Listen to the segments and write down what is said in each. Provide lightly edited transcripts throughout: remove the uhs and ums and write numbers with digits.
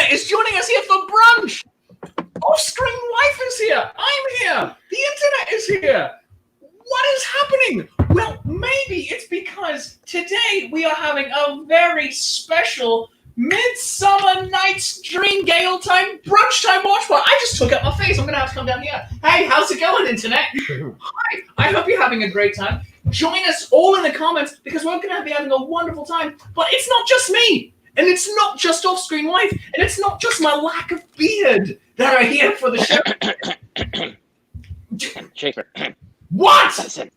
internet is joining us here for brunch. Off-screen wife is here. I'm here. The internet is here. What is happening? Well, maybe it's because today we are having a very special Midsummer Night's Dream Gaye Olde Tyme Brunch-Time watch party. I just took out my face. I'm going to have to come down here. Hey, how's it going, internet? Hi. I hope you're having a great time. Join us all in the comments because we're going to be having a wonderful time. But it's not just me. And it's not just off-screen wife. And it's not just my lack of beard that are here for the show. Shakespeare. What? Listen.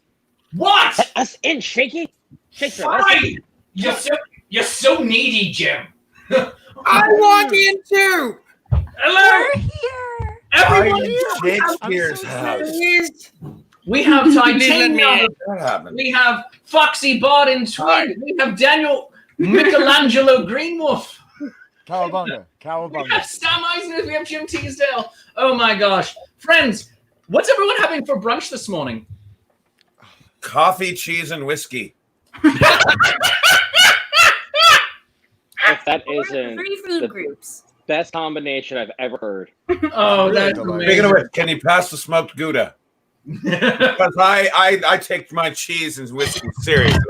What? Let us in, Shakespeare. Fine. You're so needy, Jim. I walk in too. Hello. We're here. Everyone. Shakespeare's house. We have Titania. What happened? We have Foxy Bard in Tweed. We have Daniel Michelangelo Greenwolf. Cowabunga. We have Sam Eisner. We have Jim Teasdale. Oh my gosh. Friends, what's everyone having for brunch this morning? Coffee, cheese, and whiskey. If that isn't Three food the groups. best combination I've ever heard. Oh, that's Really amazing. Speaking of which, can you pass the smoked Gouda? Because I take my cheese and whiskey seriously.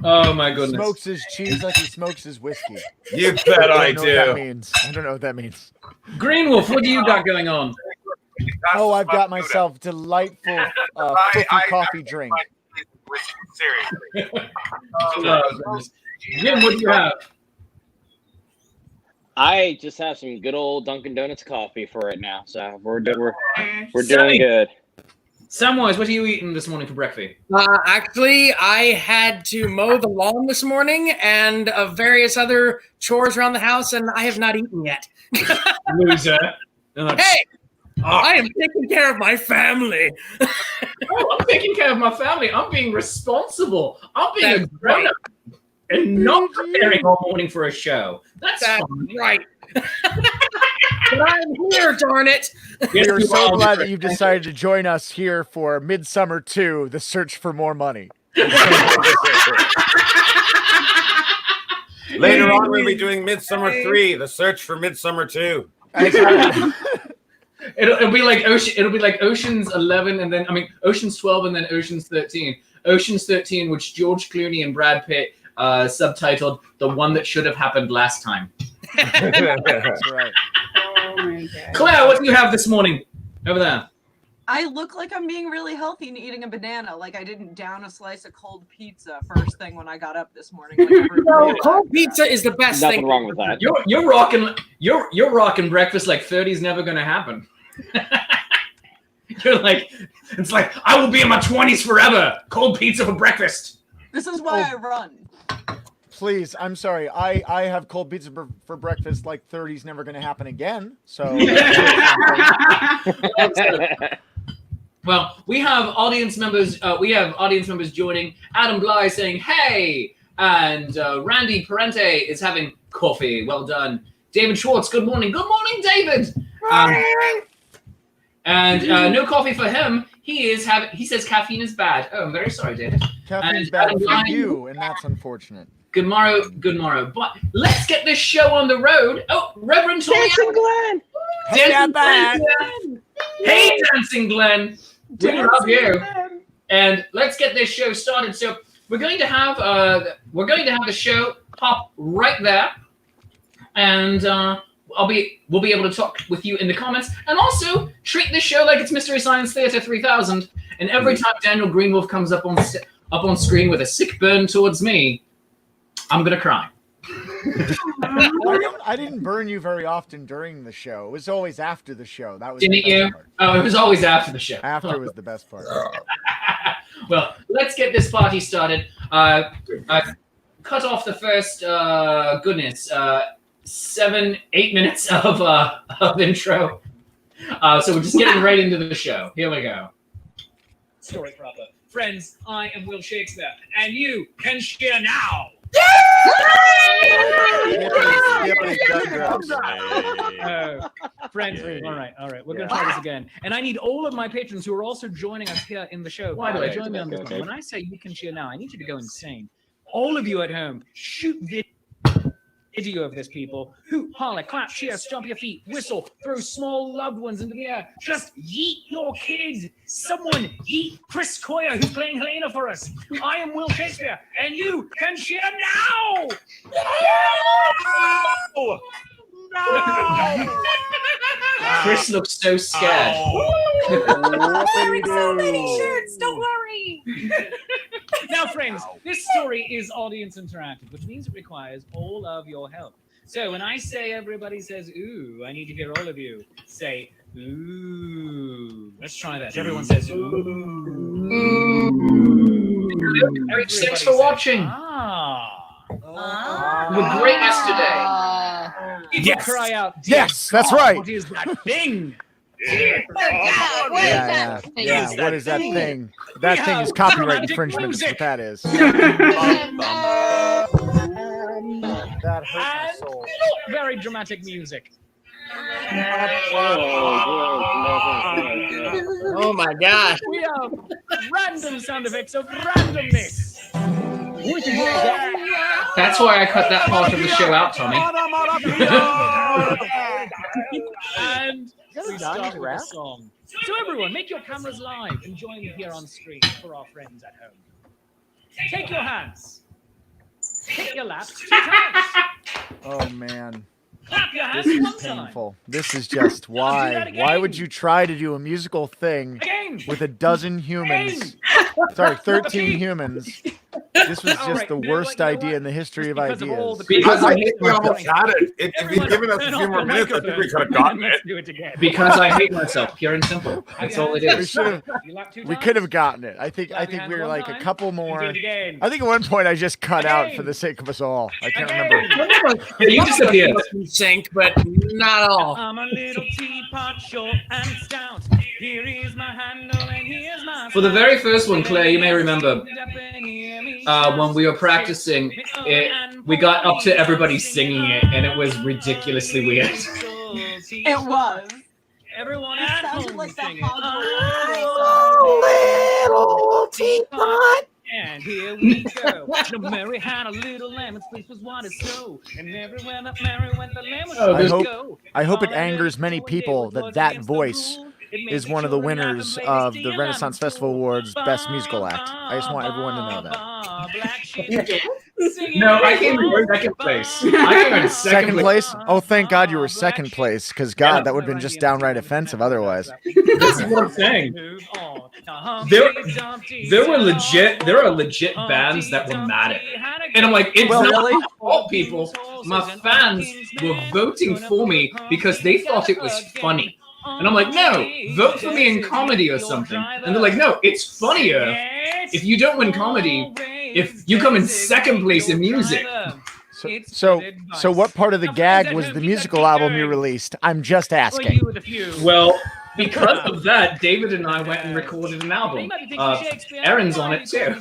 Oh my goodness. Smokes his cheese like he smokes his whiskey. You bet I don't know what that do. means. I don't know what that means. Greenwolf, what do you got going on? Oh, I've got myself delightful cookie coffee drink. Seriously. Oh, goodness. Jim, what do you have? I just have some good old Dunkin' Donuts coffee for right now, so we're doing Sammy. good. Samwise, what are you eating this morning for breakfast? Actually, I had to mow the lawn this morning and various other chores around the house, and I have not eaten yet. Loser. Hey, I am taking care of my family. Oh, I'm taking care of my family. I'm being responsible. I'm being a grown-up and not preparing all morning for a show. That's fine. Right. But I'm here, darn it. Yes, We are you so are. glad that you've decided to join us here for Midsummer 2, The Search for More Money. Later on, we'll be doing Midsummer 3, The Search for Midsummer 2. It'll be like Ocean's 11 and then Ocean's 12 and then Ocean's 13. Ocean's 13, which George Clooney and Brad Pitt subtitled "The One That Should Have Happened Last Time." That's right. Oh my god. Claire, what do you have this morning over there? I look like I'm being really healthy and eating a banana. Like I didn't down a slice of cold pizza first thing when I got up this morning. Like everybody Cold pizza is the best Nothing thing. wrong with that. You're rocking breakfast like 30's never gonna happen. You're like, it's like I will be in my 20s forever. Cold pizza for breakfast. This is why I run. Please, I'm sorry. I have cold pizza for breakfast like 30's never going to happen again. So Well, we have audience members. Joining. Adam Bly saying, "Hey," and Randy Parente is having coffee. Well done, David Schwartz. Good morning. Good morning, David. And no coffee for him. He says caffeine is bad. Oh, I'm very sorry, David. caffeine's And bad Adam for Bly- you, and that's unfortunate. Good morrow. But let's get this show on the road. Oh, Reverend Tommy. Dancing Glenn. Dancing Glenn. Hey, Dancing Glenn. We love you. And let's get this show started. So we're going to have the show pop right there, and we'll be able to talk with you in the comments, and also treat this show like it's Mystery Science Theater 3000. And every time Daniel Greenwolf comes up on screen with a sick burn towards me, I'm gonna cry. I didn't burn you very often during the show. It was always after the show. That was Didn't the best you? part. Oh, it was always after the show. After was the best part. Well, let's get this party started. Cut off the first 7-8 minutes of intro. So we're just getting right into the show. Here we go. Story proper. Friends, I am Will Shakespeare, and you can cheer now. Friends, all right. We're going to try this again. And I need all of my patrons who are also joining us here in the show. Why do I join me on this okay. one? When I say you can cheer now, I need you to go insane. All of you at home, shoot this. video of this, people. Hoot, holler, clap, cheer, stomp your feet, whistle, throw small loved ones into the air. Just yeet your kid. Someone yeet Chris Coyer, who's playing Helena for us. I am Will Shakespeare, and you can cheer now! No! Chris looks so scared. I'm wearing so many shirts. Don't worry. Now, friends, this story is audience interactive, which means it requires all of your help. So when I say everybody says, ooh, I need to hear all of you say, ooh. Let's try that. Everyone says, ooh. Thanks for watching. We're great yesterday. People Yes. cry out, Yes, that's God, right. What is that thing? Yeah. What is that thing? That thing is copyright dramatic infringement. Is music. what that is. That hurt my And soul. very dramatic music. Oh my gosh. We have random sound effects of randomness. That's why I cut that part of the show out, Tommy. And we Dying start to with a rap? song. So everyone, make your cameras live and join me here on screen for our friends at home. Take your hands. Hit your laps 2 times. Oh man, Clap your hands this is 1 time. painful. This is just why. Why would you try to do a musical thing Again. with a dozen humans? Sorry, 13 humans. This was All just right, the you know worst what? idea in the history of Because of all ideas. the Because I people- hate myself. Got it. If you'd given us a Turn few off more the minutes, I think we microphone. could have gotten Let's it. do it again. Because I hate myself, pure and simple. That's all it We is. should have. You lap 2 We times. could have gotten it. I think Clap your we hands were 1 like a time, couple and do more. it again. I think at one point I just cut out for Again. the sake of us all. I can't Again. remember. You disappeared. In sync, but not all. I'm a little teapot, short and stout. Here is my handle and here's my For the very first one, Claire, you may remember when we were practicing it, we got up to everybody singing it, and it was ridiculously weird. It was. Everyone It at sounded home like the singing. Hogwarts Teapot. And here we go. No, Mary had a little lamb, its fleece was white as snow. And everywhere that Mary went, the lamb was Oh, I there's- hope- I hope it angers many people that voice is one of the winners of the Renaissance Festival Awards Best Musical Act. I just want everyone to know that. No, I came in second place. I came in Second place? Oh, thank God you were second place, because God, Yeah. that would have been just downright offensive otherwise. This is what I'm saying. There are legit bands that were mad at it. And I'm like, it's Well, not really? my fault, people. My fans were voting for me because they thought it was funny. And I'm like, no, vote for me in comedy or something. And they're like, no, it's funnier if you don't win comedy, if you come in second place in music. So what part of the gag was the musical album you released? I'm just asking. Well, because of that, David and I went and recorded an album. Aaron's on it too.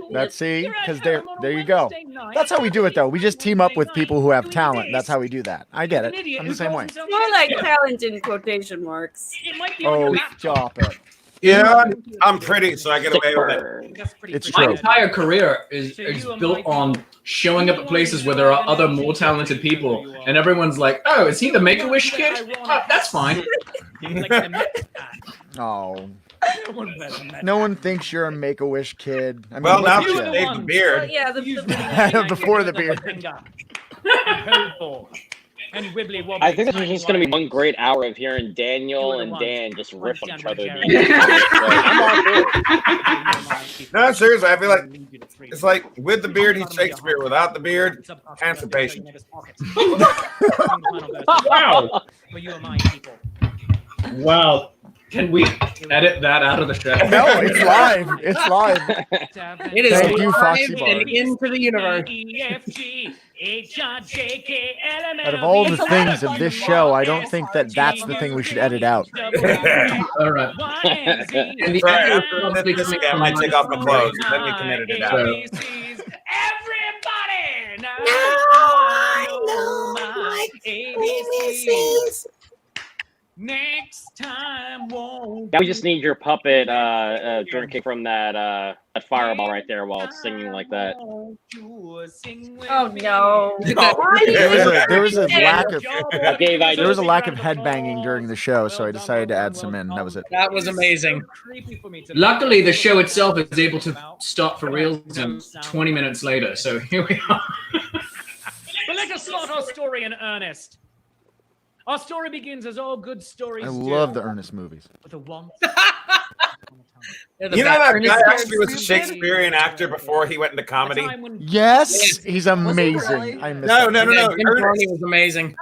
Let's see, because there you go. That's how we do it, though. We just team up with people who have talent. That's how we do that. I get it. I'm the same way. More like talent in quotation marks. Oh, stop it. Yeah, I'm pretty, so I get away with it. It's My true. entire career is built on showing up at places where there are other more talented people, and everyone's like, "Oh, is he the Make-A-Wish kid? Oh, that's fine." Oh. No one thinks you're a Make-A-Wish kid. I mean, Well, look now at that you. you shaved the beard. Yeah, Before the beard. And wibbly wobbly. I think this is just going to be one great hour of hearing Daniel and Dan just rip on each other. No, seriously, I feel like it's like with the beard, he's Shakespeare. Without the beard, constipation. Wow. For you and my people. Wow. Can we edit that out of the show? No, it's live. It's live. It is Thank you, live Foxy Bar. and into the universe. Out of all the things of this show, I don't think that that's the thing we should edit out. All right. And the Sorry, edit after I edit this again, I might take off my clothes, and then we can edit it out. Everybody! Now I know my ABCs. Next time, won't Now we just need your puppet drinking from that fireball right there while it's singing like that. Oh no. There was a lack of There was a lack of headbanging during the show, so I decided to add some in. That was it. That was amazing. Luckily, the show itself is able to stop for real 20 minutes later. So here we are. But let us start our story in earnest. Our story begins as all good stories I do. love the Ernest movies. With a once. You know that guy actually was a Shakespearean actor before he went into comedy? Yes, he's amazing. really? I miss No, that. no, no, Yeah, no. Jim Varney was amazing.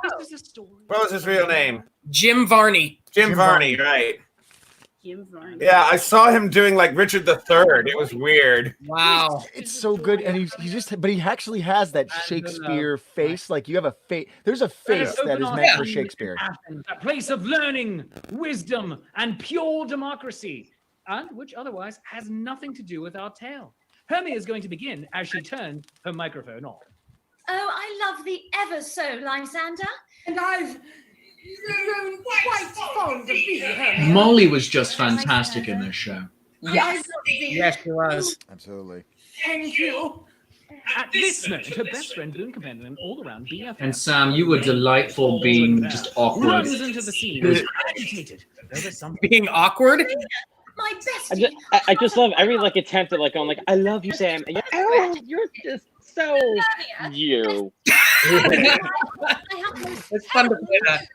What was his real name? Jim Varney. Jim Varney, right. Jim Varney. Yeah, I saw him doing like Richard III. It was weird. Wow. It's so good, and he just, but he actually has that Shakespeare face. Like you have a face. There's a face that is meant for Shakespeare. Athens, a place of learning, wisdom, and pure democracy, and which otherwise has nothing to do with our tale. Hermia is going to begin as she turns her microphone on. Oh, I love thee ever so, Lysander. And I've grown quite fond of thee, Hermia. Molly was just fantastic in this show. Yes. Yes, she was. Absolutely. Thank you. At this moment, her best friend, boon companion, and all-around BFF. And Sam, you were delightful being just awkward. Runs into the scene, agitated. There was something. Being awkward? My bestie. I just love every like attempt at like going like I love you, Sam. And you're just so you. It's fun to play that.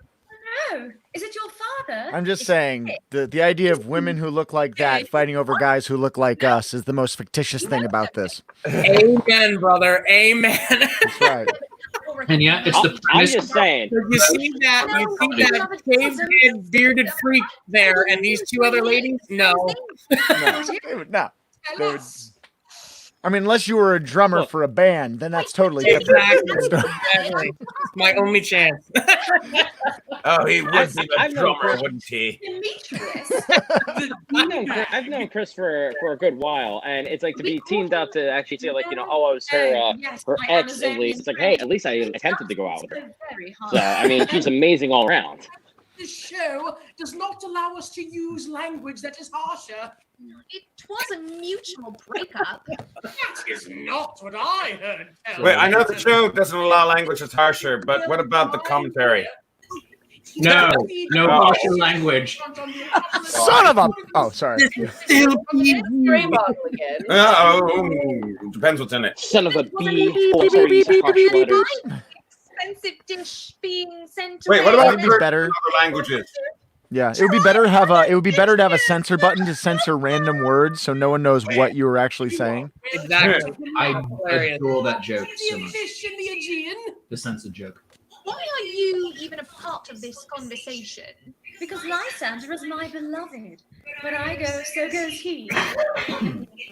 Oh, is it your father? I'm just saying the idea of women who look like that fighting over guys who look like us is the most fictitious thing about this. Amen, brother. Amen. That's right. And yeah, it's the I'm premise. just saying. You see that cave bearded freak there and these two other ladies? No. No. I mean, unless you were a drummer for a band, then that's totally different. Exactly. It's my only chance. Oh, he would be a drummer, wouldn't he? I've known Chris for a good while, and it's like to be teamed up to actually say like, you know, oh, I was her ex at least. It's like, hey, at least I attempted to go out with her. So I mean, she's amazing all around. This show does not allow us to use language that is harsher. It was a mutual breakup. That is not what I heard. Wait, I know the show doesn't allow language that's harsher, but what about the commentary? No harsher language. Son of a! Oh, sorry. Spray bottle again. Depends what's in it. Son of a bee. Oh, sorry, you said harsh letters. Expensive dish being sent Wait, what away. about It'd be better. other languages? Yeah, it would be better to have a censor button to censor random words so no one knows what you were actually saying. Exactly. I adore that joke so The much. fish in the Aegean. The censored joke. Why are you even a part of this conversation? Because Lysander is my beloved. When I go, so goes he.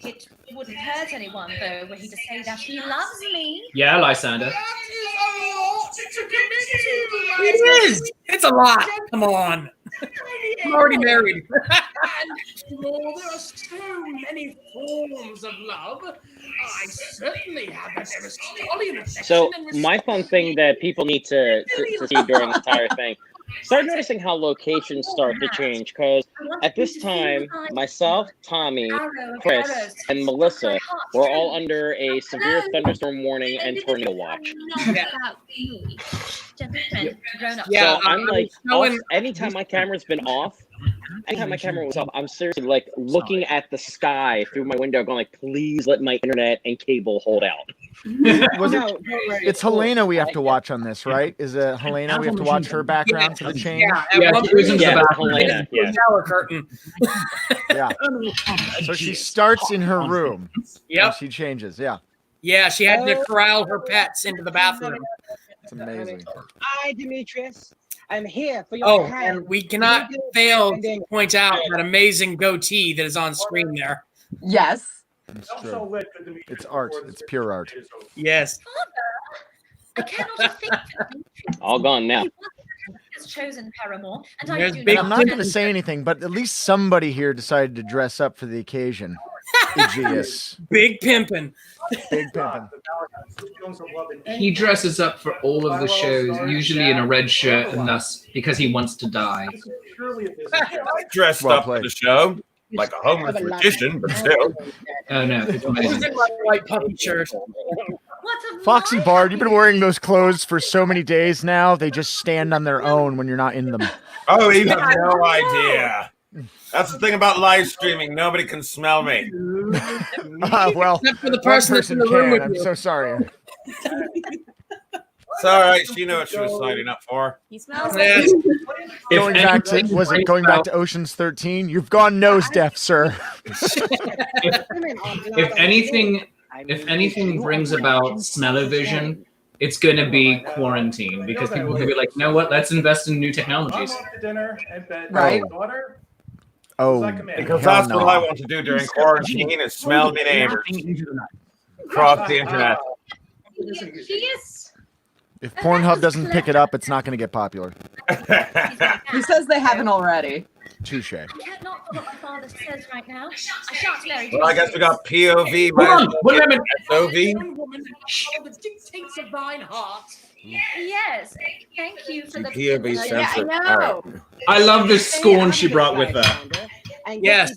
It wouldn't hurt anyone, though, were he to say that he loves me. Yeah, Lysander. That is a lot to commit to. It is. It's a lot. Come on. I'm already married. And more, there are so many forms of love. I certainly have that Aristotelian affection. So and my respect fun for thing the that people need to see during the entire thing, start noticing how locations start to change. Because at this time, myself, Tommy, Chris, and Melissa were all under a severe thunderstorm warning and tornado watch. Yeah, So I'm like, showing- anytime my camera's been off, anytime my camera was off, I'm seriously like looking at the sky through my window, going like, please let my internet and cable hold out. It's Helena we have to watch on this, right? Is it Helena we have to watch her background to the change? Yeah, she was in the bathroom. Helena, yeah. shower curtain. Yeah. So she starts in her room. Yep. And she changes. Yeah. Yeah, she had to corral her pets into the bathroom. It's amazing. Hi, Demetrius. I'm here for your Oh, hand. and we cannot fail to point out that amazing goatee that is on screen there. Yes. It's true. It's art. It's pure art. Yes. I cannot think All gone now. has chosen Paramore, and There's I do big I'm not going to say anything, but at least somebody here decided to dress up for the occasion. Aegeus. Big pimpin'. Big pimpin'. He dresses up for all of the shows, usually in a red shirt, and thus because he wants to die. I dressed up for the show like a homeless magician, but still. Oh no, it's amazing. in my white puppy shirt. Foxy Bard, you've been wearing those clothes for so many days now. They just stand on their own when you're not in them. Oh, you have no idea. That's the thing about live streaming. Nobody can smell me. Well, Except for the one person that's in the person room can. with I'm you. so sorry. It's all right. She knew what she was signing up for. He smells Yeah. Going back to going back to Ocean's 13? You've gone nose deaf, sir. If anything brings about smell-o-vision, it's going to be quarantine because people will be like, you know what? Let's invest in new technologies. Right. Oh, Because that's what I want to do during quarantine is smell my neighbors across the internet. If Pornhub doesn't pick it up, it's not going to get popular. He says they haven't already. Touche. I can't not what my father says right now. I shan't marry. Well, I guess we got POV. Hold on, wait a minute. SOV. One woman all that dictates of thine heart. Yes, thank you for the. POV Yeah, censored. I All know. right. I love this scorn she brought with her. Yes.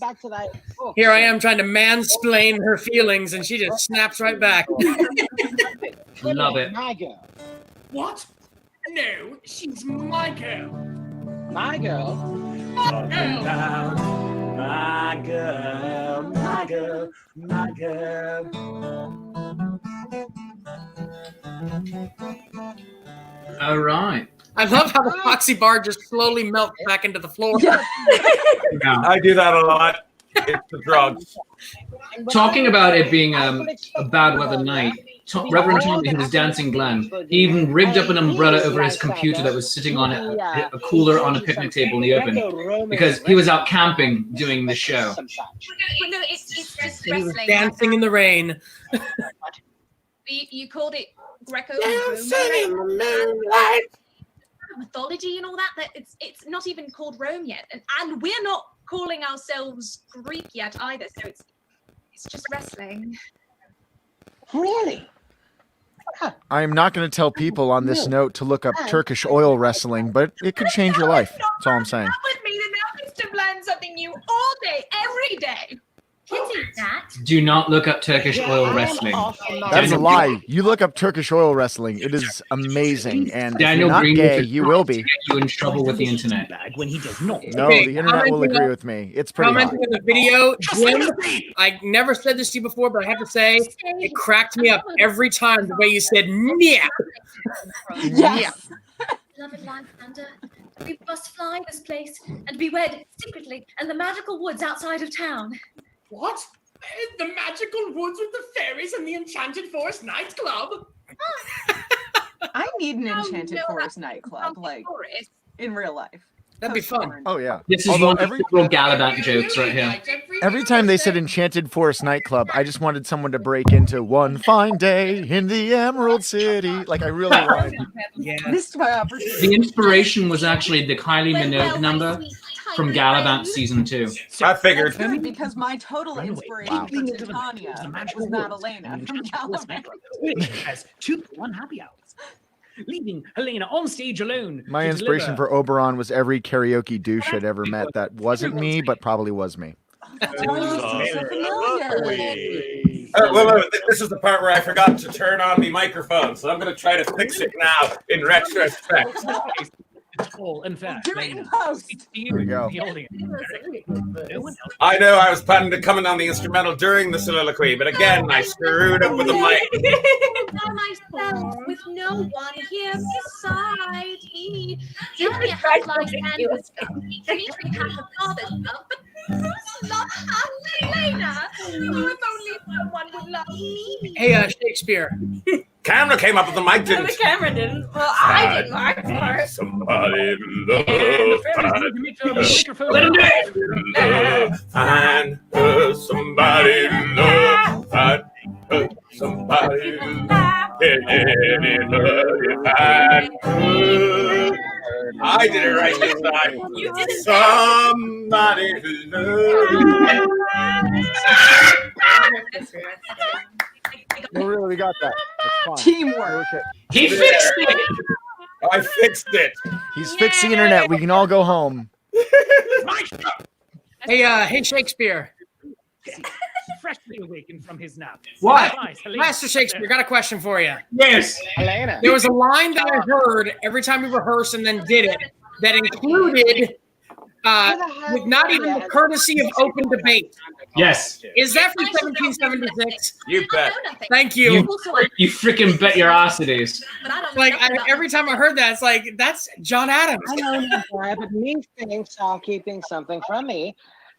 Here I am trying to mansplain her feelings, and she just snaps right back. Love it. My girl. What? No, she's my girl. My girl. My girl. My girl, my girl, my girl. All right. I love how the Foxy bar just slowly melts back into the floor. Yeah. I do that a lot. It's the drugs. Talking about it being a bad weather night, Reverend Tommy, who was dancing Glenn, he even rigged up an umbrella over his computer that was sitting on a cooler on a picnic table in the open because he was out camping doing the show. But no, it's just He was wrestling. dancing in the rain. You called it Greco. Mythology and all that. That it's not even called Rome yet, and we're not calling ourselves Greek yet either. So it's just wrestling. Really? I am not going to tell people on this note to look up Turkish oil wrestling, but it could change your life. That's all I'm saying. With me, the now is to learn something new all day, every day. Kids eat that. Do not look up Turkish oil wrestling. That's a lie. You look up Turkish oil wrestling. It is amazing. And Daniel if you're not Green gay, is you will be. get you in trouble with the internet. When he does not. No, Okay, the internet will commenting agree on- with me. It's pretty hot. Commenting on the video, Jim, I never said this to you before, but I have to say, it cracked me up every time the way you said, yeah. Yes. Beloved Lysander, we must fly this place and be wed secretly in the magical woods outside of town. What? The magical woods with the fairies and the enchanted forest nightclub? I need an Enchanted Forest nightclub, like in real life. That'd be fun. Oh, yeah. This is Although one of the real Gallivant jokes right here. Every time they said Enchanted Forest nightclub, I just wanted someone to break into One Fine Day in the Emerald City. Like, I really wanted. Yeah. Missed my opportunity. The inspiration was actually the Kylie Minogue number from Gallivant season 2. I figured. Good, because my total inspiration for Titania was Madalena from Gallivant. Which has 2 unhappy hours. Leaving Helena on stage alone. My to inspiration deliver. for Oberon was every karaoke douche I'd ever met that wasn't me, but probably was me. Wait, this is the part where I forgot to turn on the microphone, so I'm going to try to fix it now in retrospect. Tall and fast. Do it in post. There we go. The audience. No one else. I know I was planning to come in on the instrumental during the soliloquy, but again, I screwed up with the mic. By myself, with no one here beside me. Julia has Lysander's love. Dimitri has her father's love, but who's not Helena? Oh, if only someone would love me. Hey, Shakespeare. Camera came up with the mic, No, didn't the camera didn't. Well, I didn't. I part. somebody And the fairies need to meet the microphone. Let him do it. find her somebody love, find her somebody love, anybody find her I did it right this time. You did it. Somebody who loves No, really, we got that. That's fine. Teamwork. Okay. He fixed it. I fixed it. He's fixed the internet. We can all go home. Hey, Shakespeare. Freshly awakened from his nap. What? Master Shakespeare, got a question for you. Yes. Helena. There was a line that I heard every time we rehearsed and then did it that included with not even the courtesy of open debate. Yes. Is that from 1776? You bet. Thank you. You freaking bet your ass it is. Like every time I heard that, it's like that's John Adams. I know that, but me thinks are keeping something from me,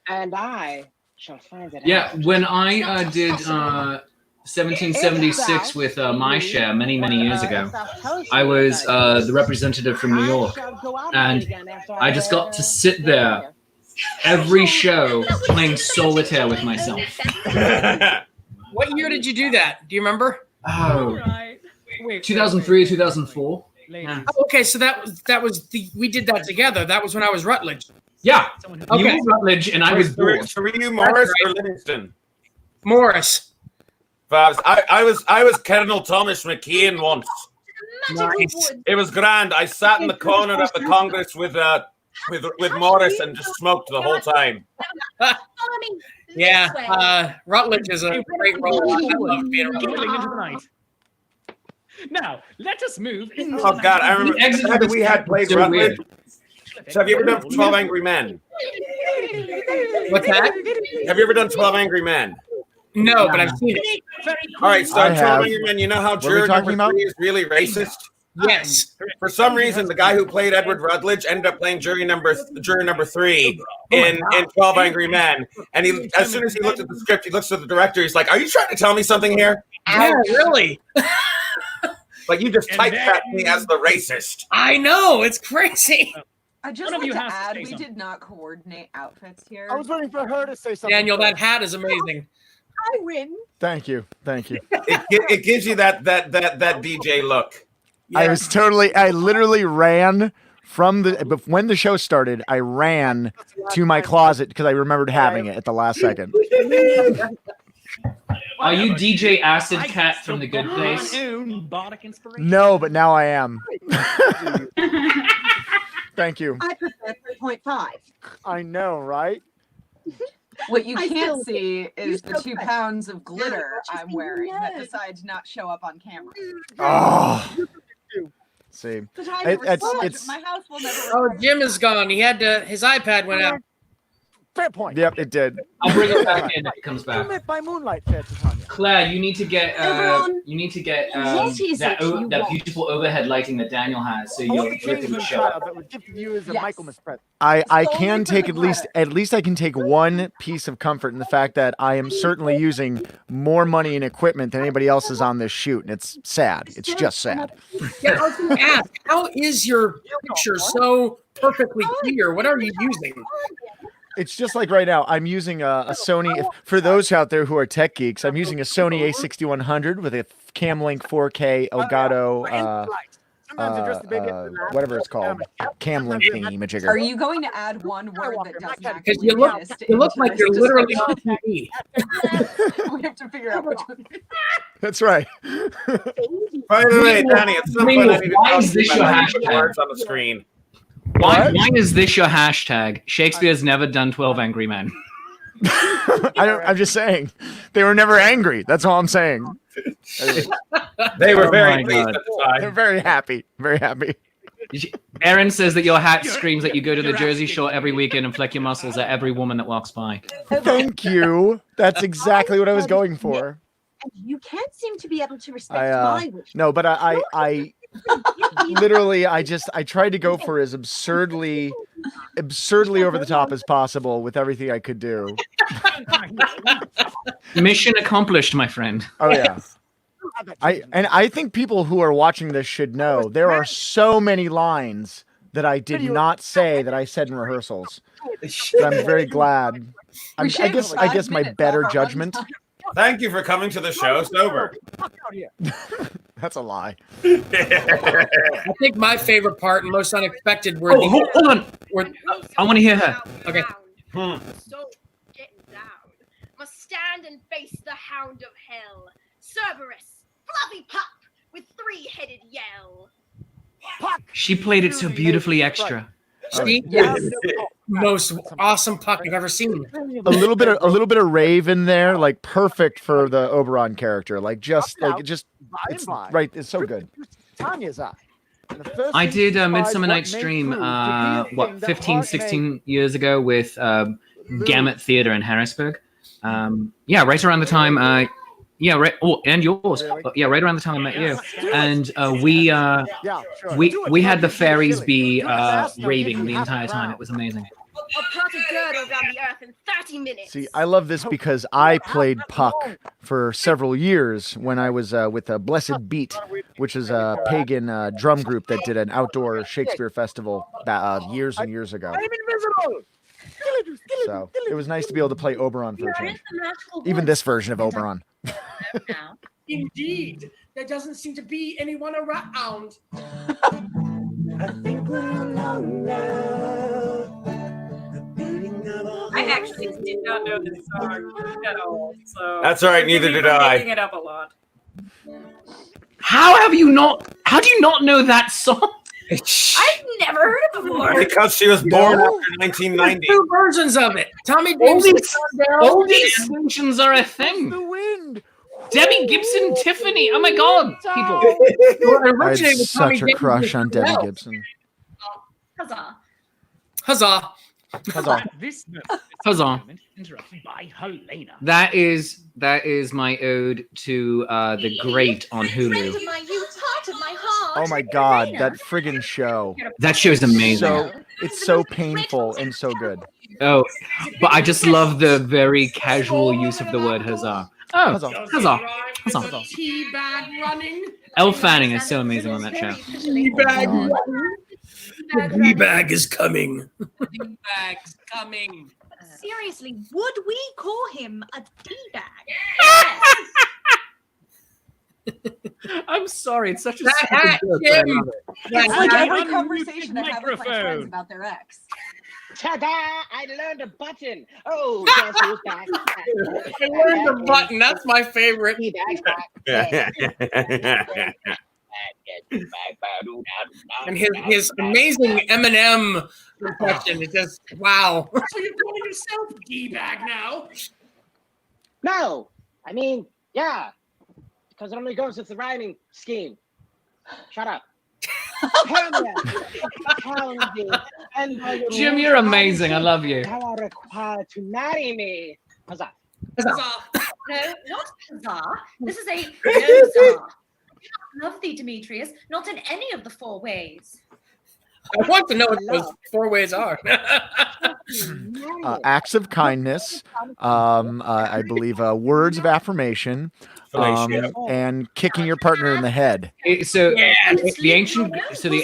and I shall find it Yeah, out. when I did 1776 with my share many years ago, I was the representative from New York, and I just got to sit there every show playing solitaire with myself. What year did you do that? Do you remember? Oh, 2003 or 2004. Yeah. Okay, so that was we did that together. That was when I was Rutledge. Yeah. Okay. You were Rutledge and I was bored. So were you Morris or Livingston? Morris. Babs, I was Colonel Thomas McKean once. Nice. It was grand. I sat in the corner of the Congress with Morris and just smoked the whole time. Yeah, Rutledge is a great role. I love being Into the Rutledge. night. Now, let us move into Oh God, I remember that we had played Rutledge. So have you ever done 12 Angry Men? What's that? Have you ever done 12 Angry Men? No, but I've seen it. All right, so I 12 have. Angry Men, you know how What are we juror talking number about? 3 is really racist? Yes. For some reason, the guy who played Edward Rutledge ended up playing juror number 3 in 12 Angry Men. And he, as soon as he looked at the script, he looks at the director. He's like, "Are you trying to tell me something here? Yeah, really. Like you just typecast me as the racist." I know, it's crazy. I just One of like you to has to add, say we something. did not coordinate outfits here. I was waiting for her to say something. Daniel, that first. hat is amazing. I win. Thank you. Thank you. It gives you that DJ look. I literally ran from when the show started, I ran to my closet because I remembered having it at the last second. Are you DJ Acid Cat from The Good Place? No, but now I am. Thank you. I prefer 3.5. I know, right? What you I can't still- see is the so 2 fresh. pounds of glitter Just I'm wearing that yes. decide to not show up on camera. Oh. See, But I never saw it. My house will never. Oh, Jim is gone. He had to. His iPad went out. fair point. Yep, it did. I'll bring it back in if it comes You back. met by moonlight, fair Titania. Claire, you need to get Everyone, what is that it you that want? beautiful overhead lighting that Daniel has, so I your want to change dripping my will show child up. that was gifted to you as a Yes. Michaelmas present. I Solely can for take the at least I can take one piece of comfort in the fact that I am certainly using more money and equipment than anybody else is on this shoot, and it's sad. It's just sad. Yeah, I was going to ask, how is your picture so perfectly clear? What are you using? It's just like right now. I'm using a Sony. For those out there who are tech geeks, I'm using a Sony A6100 with a Camlink 4K Elgato, whatever it's called, Camlink thingy majigger. Are you going to add one word that doesn't Because actually you exist look into like this you're literally description? on TV. We have to figure out which one. That's right. By the way, Danny, at some point I need to Why talk is to you this about your having the hashtag? words on the screen. Why is this your hashtag? Shakespeare's never done 12 Angry Men. I'm just saying, they were never angry. That's all I'm saying. They were Oh very my pleased God. at the time. They're very happy. Very happy. Aaron says that your hat screams that you go to the Jersey Shore every weekend and flex your muscles at every woman that walks by. Thank you. That's exactly what I was going for. And you can't seem to be able to respect I my wish. no, but I literally I tried to go for as absurdly over the top as possible with everything I could do. Mission accomplished, my friend. Oh yeah. I think people who are watching this should know there are so many lines that I did not say that I said in rehearsals. But I'm very glad. I guess my better judgment. Thank you for coming to the show sober. That's a lie. I think my favorite part and most unexpected were the. Hold on. I want to hear her. Okay. So getting down. Must stand and face the hound of hell. Cerberus, fluffy pup with three-headed yell. She played it so beautifully extra. See, most awesome puck I've ever seen. A little bit of rave in there, like perfect for the Oberon character. Like just it's right. It's so good. I did Midsummer Night's Dream, 15, 16 years ago with Gamut Theatre in Harrisburg. Right around the time, right. Oh, and yours. Right around the time I met you. And we had the fairies be raving the entire time. It was amazing. A pot of girdle around the earth in 30 minutes. See, I love this because I played Puck for several years when I was with Blessed Beat, which is a pagan drum group that did an outdoor Shakespeare festival years and years ago. So it was nice to be able to play Oberon for a change. Even this version of Oberon. Indeed, there doesn't seem to be anyone around. I actually did not know this song at all. So that's all right. Neither did I. Picking it up a lot. How do you not know that song? I've never heard it before. Because she was born after 1990. Two versions of it. Tommy All these versions are a thing. The wind. Debbie Gibson, Tiffany. Oh my God, people. I had such a crush on Debbie Gibson. Huzzah. Huzzah. Huzzah. Huzzah. Interrupted by Helena. That is my ode to the Great on Friend Hulu. of my youth, part of my heart. Oh my God, that friggin' show. That show is amazing. It's so painful and so good. Oh, but I just love the very casual use of the word huzzah. Oh, huzzah. Huzzah. Teabag running. Elle Fanning is so amazing on that show. Teabag. The bag is coming. The bag's coming. Seriously, would we call him a D-bag? I'm sorry, it's such a That stupid joke, but I love it. It's like every Unmuted conversation I have with my friends microphone. about their ex. Ta-da! I learned a button. Oh, guess who's back? I learned the button. That's my favorite. And his amazing Eminem impression is just wow. So you're calling yourself D-bag now? No, I mean, yeah, because it only goes with the rhyming scheme. Shut up. Jim, you're amazing. I love you. You are required to marry me. Huzzah. No, not huzzah. This is a no-zah. Love thee, Demetrius, not in any of the four ways. I want to know what those four ways are. Acts of kindness, I believe words of affirmation, and kicking your partner in the head. The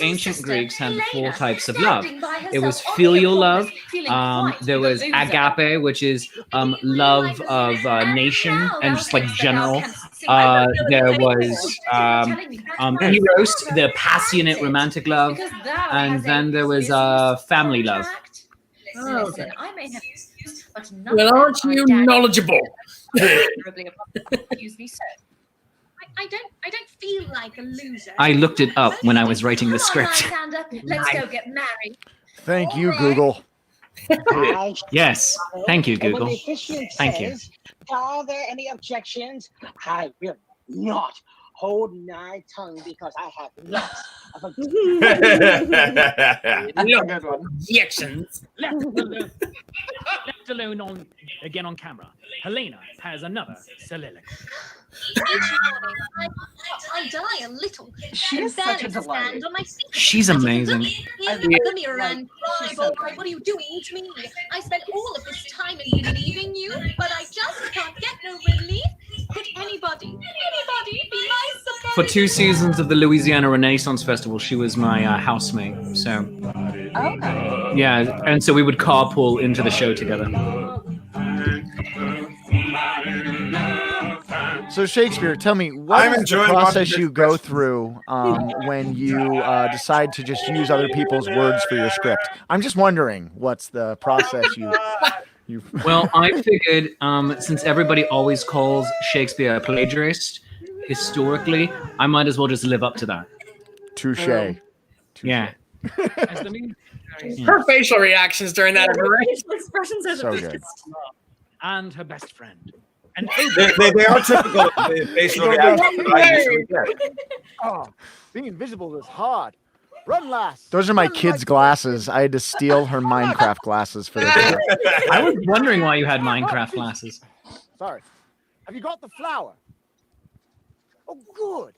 ancient Greeks had 4 types of love. It was filial love. There was agape, which is love of nation and just like general. There was eros, the passionate romantic love, and then there was family love. Listen, I may have, but Well, aren't you knowledgeable? Excuse me, sir. I don't feel like a loser. I looked it up when I was writing the Come on, script. Lysander, let's go get married. Thank you, Google. Yes, thank you, And when Google. the officiant Thank you. says, are there any objections? I will not hold my tongue because I have lots of objections. Left alone on camera. Helena has another soliloquy. Each morning, I die a little. She is such a delight. Stand on my feet. She's amazing. In the mirror and cry, boy, what are you doing to me? I spent all of this time in believing you, but I just can't get no relief. Could anybody be my support? For 2 seasons of the Louisiana Renaissance Festival, she was my housemate. So, Okay. yeah, and so we would carpool into the show together. So Shakespeare, tell me, what I'm is the enjoying process watching you this go through when you decide to just use other people's words for your script? I'm just wondering, what's the process you? Well, I figured since everybody always calls Shakespeare a plagiarist, historically, I might as well just live up to that. Touche. Yeah. Her facial reactions during that are great. Expressions are So the good. And her best friend. And They are typical of the facial reactions that I usually get. Oh, being invisible is hard. Run, lass. Those are my kids' glasses. I had to steal her Minecraft glasses for this. I was wondering why you had Minecraft glasses. Sorry. Have you got the flour? Oh, good.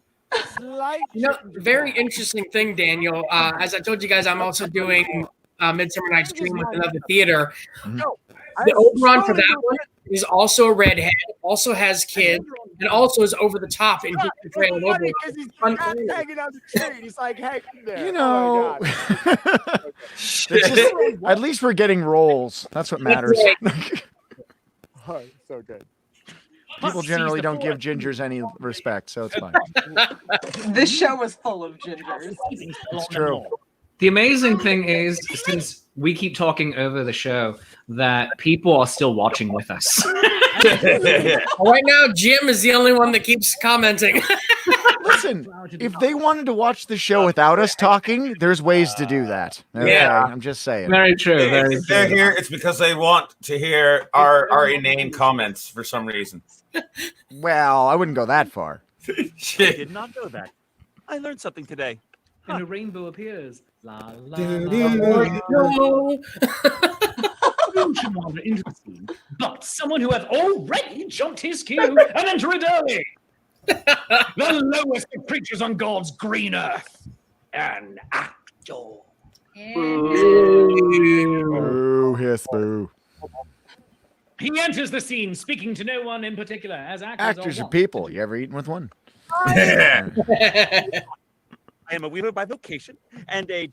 Very interesting thing, Daniel. As I told you guys, I'm also doing Midsummer Night's Dream with another theater. The Oberon for that one is also a redhead, also has kids, and also is over the top in his portrayal of Oberon. Hanging on the tree. He's like, hey, there. You know, it's just, at least we're getting roles. That's what matters. Oh, so good. People generally don't give gingers any respect, so it's fine. This show was full of gingers. It's true. The amazing thing is, since we keep talking over the show, that people are still watching with us. Right now, Jim is the only one that keeps commenting. Listen, if they wanted to watch the show without us talking, there's ways to do that. Okay? Yeah. I'm just saying. Very true. Very If they're true. here, it's because they want to hear our inane comments for some reason. Well, I wouldn't go that far. I did not know that. I learned something today. And a rainbow appears. La la into the scene, but someone who has already jumped his queue and entered early. The lowest of creatures on God's green earth, an actor. Boo, hiss, boo. He enters the scene, speaking to no one in particular, as Actors are people. You ever eaten with one? I am a weaver by vocation and a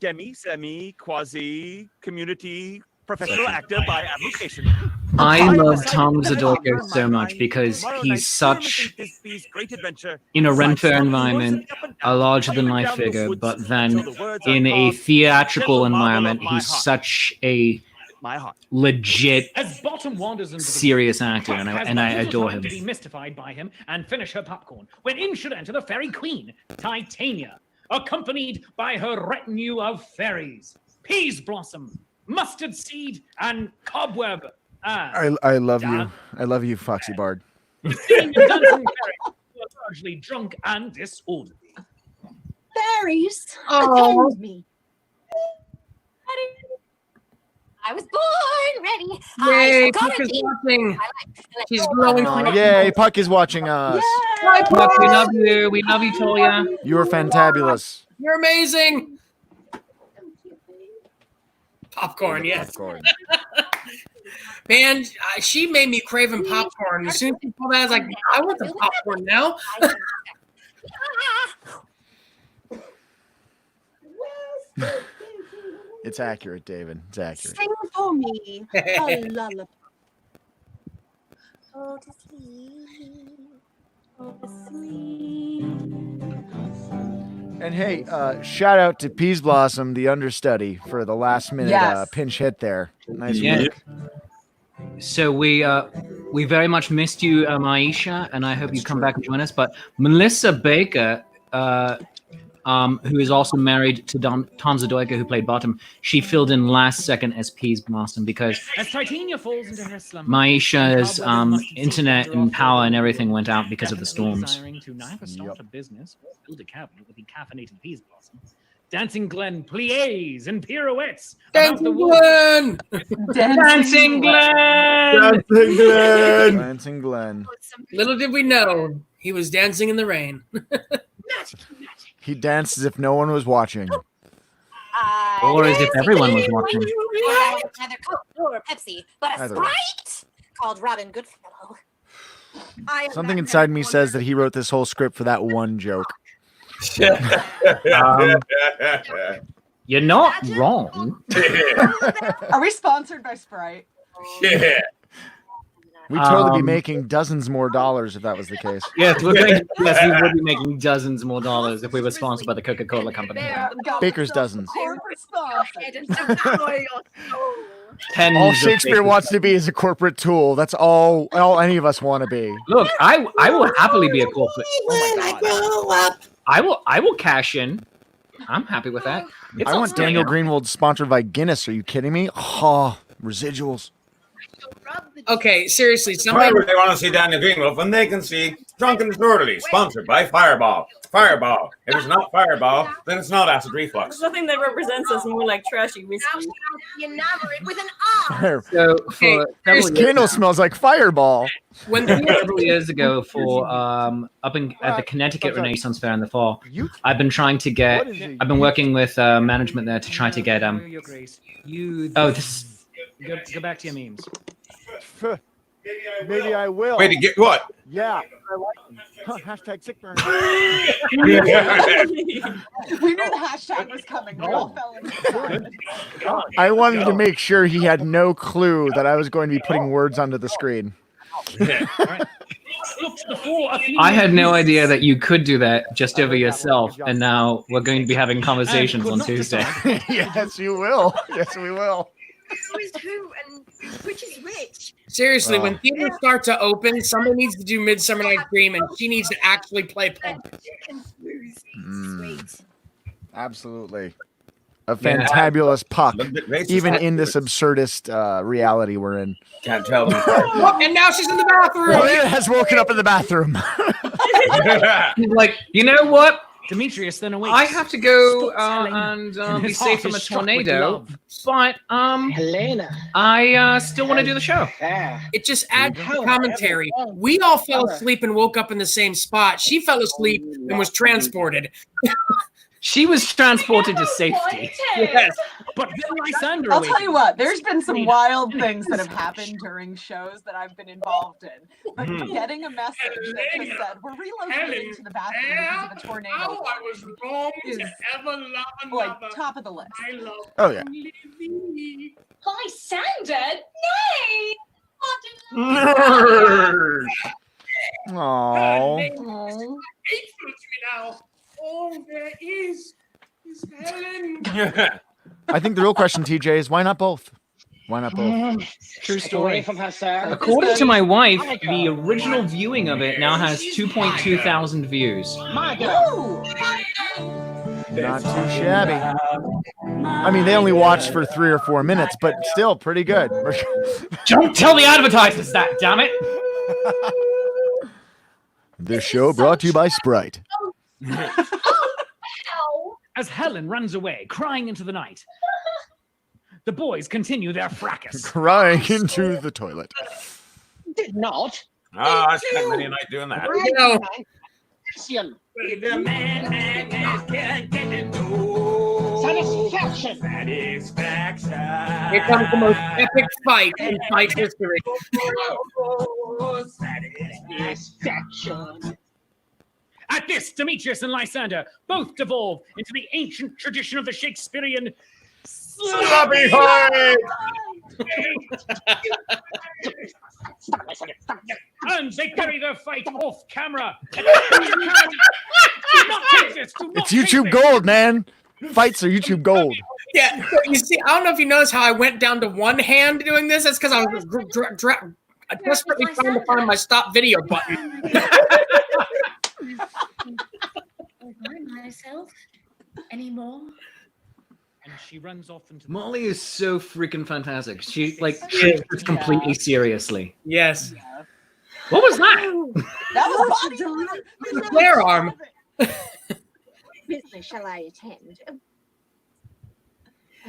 quasi community professional actor by avocation. I love Tom Zadorko so much because he's such, in a Renfair environment, a larger-than-life figure, but then in a theatrical environment, he's such a legit, As Bottom wanders into the serious actor, and I adore him. To be mystified by him and finish her popcorn, when in should enter the fairy queen, Titania, accompanied by her retinue of fairies, Peas Blossom, Mustard Seed, and Cobweb. I love you. I love you, Foxy Bard. Singing and dancing fairies who are largely drunk and disorderly. Fairies Oh. attend me. I was born ready. Yay, I Puck got is it. watching. She's glowing. Yay, Puck is watching us. Hi, Puck, we love you. We love you, Toya. You are fantabulous. You're amazing. Popcorn, yes. Popcorn. Man, she made me craving popcorn. As soon as she pulled out, I was like, I want the popcorn now. It's accurate, David. It's accurate. Sing for me a lullaby. Go to sleep. Go to And hey, shout out to Peas Blossom, the understudy, for the last minute Yes. pinch hit there. Nice Yeah. work. So we very much missed you, Maisha, and I hope you come back and join us. But Melissa Baker, who is also married to Tom Zadorko, who played Bottom, she filled in last second as Peas Blossom because As Titania falls into her slumber, Maisha's internet and power and everything went out because of the storms. desiring to neither start a business or build a cabinet with the caffeinated Peas Blossom, Dancing Glen plies and pirouettes about the Dancing woods. Glen! Dancing Glen! Dancing Glen! Dancing Glen. Little did we know, he was dancing in the rain. He danced as if no one was watching. Or as if everyone was watching. Neither Coke nor Pepsi, but a Either way. Sprite called Robin Goodfellow. Something inside me says that he wrote this whole script for that one joke. You're not wrong. Are we sponsored by Sprite? Yeah. We'd totally be making dozens more dollars if that was the case. Yes, we would be making dozens more dollars if we were sponsored by the Coca-Cola company. Baker's dozens. Corporate sponsor. All Shakespeare wants to be is a corporate tool. That's all any of us want to be. Look, I will happily be a corporate. Oh my God. I will cash in. I'm happy with that. I want Daniel Greenwald sponsored by Guinness. Are you kidding me? Oh, residuals. Okay, seriously, Why somebody. would they want to see Daniel Greenwald when they can see Drunken Disorderly, sponsored by Fireball? Fireball. If it's not Fireball, then it's not acid reflux. There's nothing that represents us more like trashy whiskey. With an So Okay, This candle smells like Fireball. When several years ago for up at the Connecticut Renaissance Fair in the fall, I've been trying to get. I've been working with management there to try to get Your Grace, go back to your memes. Maybe I will. Wait, to get what? Yeah. Hashtag sick burn. We knew the hashtag was coming. We all fell into it. I wanted to make sure he had no clue that I was going to be putting words onto the screen. I had no idea that you could do that just over yourself, and now we're going to be having conversations on Tuesday. Yes, you will. Yes, we will. Who is who and which is which? Seriously, when theaters start to open, somebody needs to do Midsummer Night's Dream, and she needs to actually play Punk. Absolutely. A fantabulous puck, even in this absurdist reality we're in. Can't tell me. And now she's in the bathroom. Maria has woken up in the bathroom. He's like, you know what? Demetrius then awakes. I have to go and be His safe heart from a is struck with tornado, love. but Helena. I still want to do the show. It just adds to the commentary. We all fell asleep and woke up in the same spot. She fell asleep and was transported. She was transported to safety. Yes. But then Lysander I'll tell you what, there's been some wild things that have happened during shows that I've been involved in. But getting a message that just said, we're relocating to the bathroom because of a tornado. How I was wrong is to ever love another. like top of the list. I love Oh, yeah. only thee. Lysander? Nay! Aww. Hateful to me now. All there is Helen. I think the real question, TJ, is why not both? Why not both? True Away story. from her, sir. According to my wife, the original viewing of it now has 2.2 thousand views. My God. Not too shabby. I mean, they only watched for 3 or 4 minutes, but still pretty good. Don't tell the advertisers that, damn it! This show brought to you by Sprite. As Helen runs away, crying into the night, the boys continue their fracas. Crying into the toilet. Did not. I spent many a night doing that. Action. The man can't get into Satisfaction. satisfaction. Here comes the most epic fight in fight history. Satisfaction. At this, Demetrius and Lysander both devolve into the ancient tradition of the Shakespearean Sloppy fight! and they carry their fight off camera. Do not take this. Do not It's take YouTube this. gold, man. Fights are YouTube gold. Yeah, you see, I don't know if you noticed how I went down to one hand doing this. That's because I was desperately trying to find my stop video button. myself anymore. And she runs off into Molly is so freaking fantastic. She takes this completely seriously. Yes. What was that? That was The flare arm. Business shall I attend?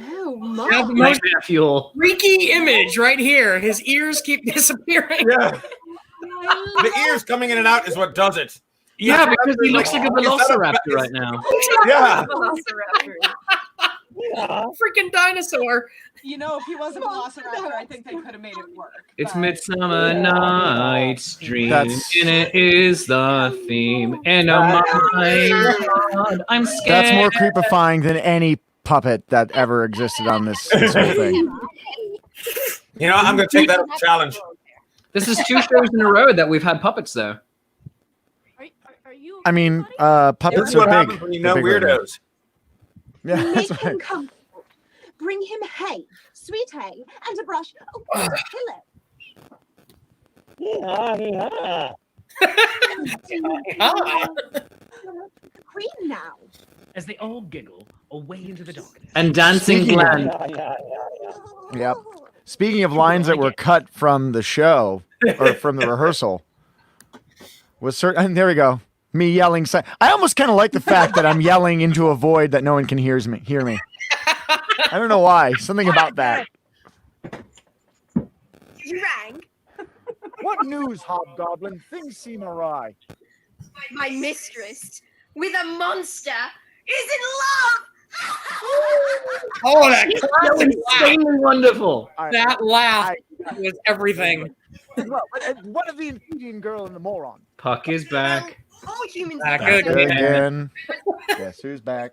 Oh Now the my! most fuel. freaky image right here. His ears keep disappearing. Yeah. The ears coming in and out is what does it. Yeah, because he looks like a velociraptor right now. Yeah. Freaking dinosaur. You know, if he was a velociraptor, I think they could have made it work. It's Midsummer Night's Dream, That's- and it is the theme. And oh my God, I'm scared. That's more creepifying than any puppet that ever existed on this whole thing. You know, I'm going to take that as a challenge. This is 2 shows in a row that we've had puppets, though. I mean, puppets This is what are big. happens when you They're know big right now. weirdos. Yeah, that's Make him comfortable. Bring him hay, sweet hay, and a brush. Oh, and a pillow. Queen now. As they all giggle away into the darkness. And Dancing Glenn. Yep. Speaking of lines that were cut from the show or from the rehearsal, was certain. And there we go. Me yelling. I almost kind of like the fact that I'm yelling into a void that no one can hear me. I don't know why. Something about that. You rang? What news, Hobgoblin? Things seem awry. My mistress, with a monster, is in love! Oh, that So classic insanely laugh. wonderful. That laugh was everything. What of the Indian girl and the moron? Puck is back. All humans Back are the same. Again. Guess who's back?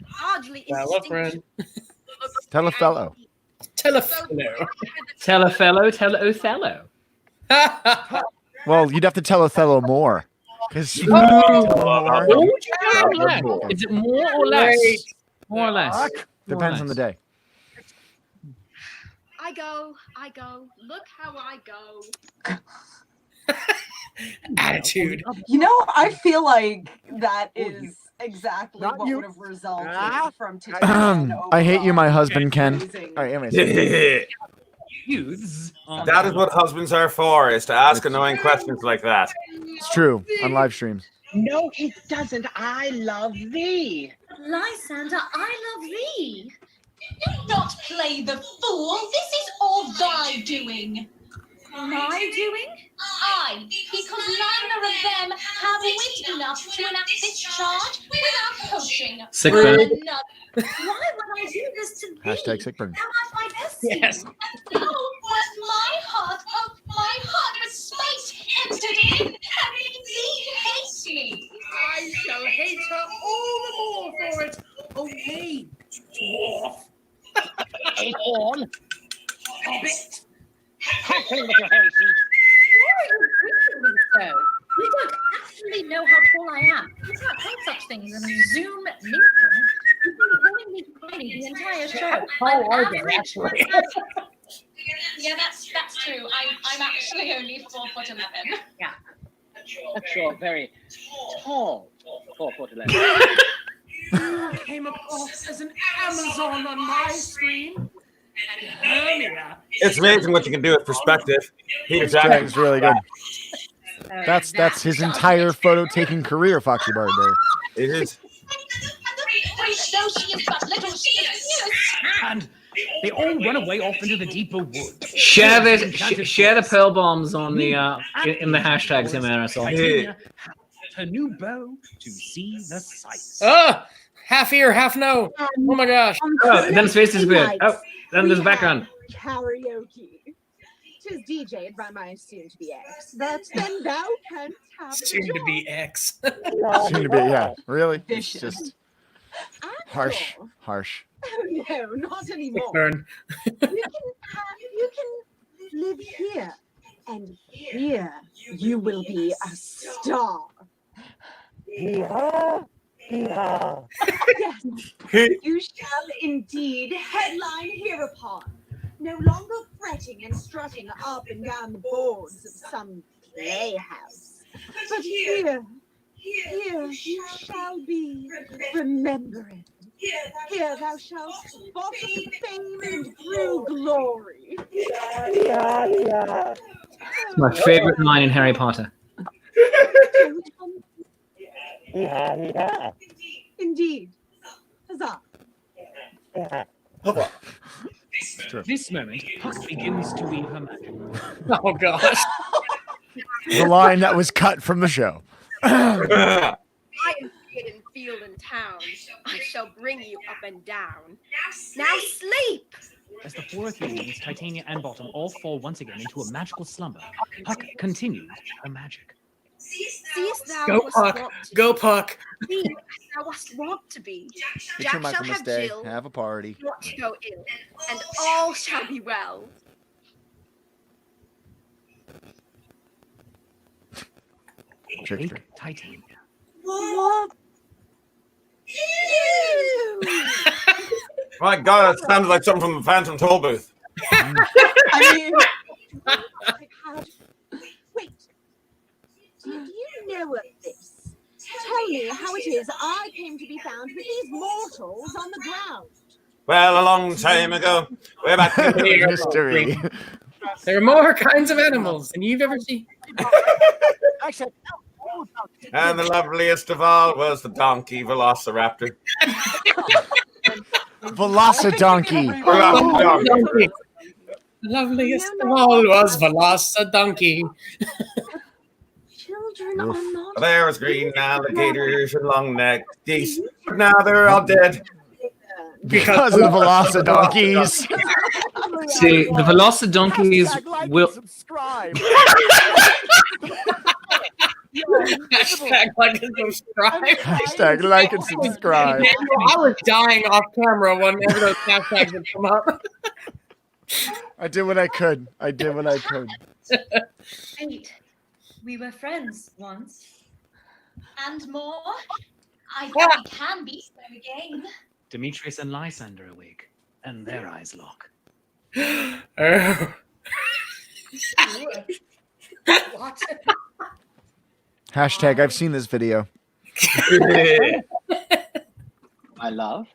Hardly Telephone. Tell a fellow. Telefellow. Tell a fellow, tell Othello. Well, you'd have to tell Othello more. Because Is it more or less? More or less. Depends on the day. I go. Look how I go. Attitude. You know, I feel like that is exactly Not what you. would have resulted from today. I hate you, my husband, Ken. All right, anyways. Youths. That is what husbands are for, is to ask annoying questions like that. It's true on live streams. No, it doesn't. I love thee. Lysander, I love thee. Do not play the fool. This is all thy doing. My doing? Aye, because neither of them have wit enough to enact this charge without coaching. Sick burn. Why would I do this to thee? Hashtag sick burn. Thou art my bestie. Yes. And thou wast my heart with spite entered in, having thee hate me. I shall hate her all the more for it. Oh, nay, dwarf. Acorn. Hobbit. Hackling with your hairy feet. Why are you treating me so? You don't actually know how tall I am. You can't say such things in a Zoom meeting. You've been calling me tiny the entire show. How are they, actually? Yeah, that's true. I'm actually only 4'11". Yeah. That's your very tall 4'11". You came across as an Amazon on my screen. And Hermia. It's amazing what you can do with perspective. Peter Jack's Jackson's really good. That's his entire photo taking career, Foxy Bird. There. It is. And they all run away off into the deeper wood. Share the pearl bombs on the in the hashtags him and us all. Titania has her new bow to see the sights. Oh, half here, half no. Oh my gosh. Oh, then his face disappeared. Oh, then there's the background. Karaoke. 'Tis DJ'd by my soon-to-be ex. That then thou canst have Soon to be X. Soon to be, yeah. Really? It's Vicious. just harsh. Oh no, not anymore. Burn. You can live here, and here you will be a star. Yes, you shall indeed headline hereupon. No longer fretting and strutting up and down the boards of some playhouse, but here you shall be remembering. Here thou shalt bottom fame and brew glory. It's my favorite line in Harry Potter. Indeed. Huzzah. This moment, Puck begins to weave her magic. Oh gosh. The line that was cut from the show. I am fit in field and town. I shall bring you up and down. Now sleep! As the four Athenians, Titania and Bottom all fall once again into a magical slumber, Puck continues her magic. Seest thou Go wast Puck. wont to Go Puck. be as thou wast wont to be. Get Jack your shall Michael have Mistake, Jill, have a party. not to go ill, and all shall be well. Shakespeare. Titanium. What? My God, that sounded like something from the Phantom Toll booth. I mean, Wait. Do you know of this? Tell me how it is I came to be found with these mortals on the ground. Well, a long time ago, way back in the Mystery. There are more kinds of animals than you've ever seen. And the loveliest of all was the donkey velociraptor. Velocidonkey. Velocidonkey. The loveliest of all was Velocidonkey. Children are not. There was green alligators and long-necked geese, but now they're all dead. Because of the Velocidonkeys. See, the Velocidonkeys will. Subscribe. Hashtag like and subscribe. Hashtag like and subscribe. I was dying off camera whenever those hashtags would come up. I did what I could. I did what I could. Wait, we were friends once. And more. I think we can be so again. Demetrius and Lysander awake, and their eyes lock. What? Hashtag I've seen this video. My love.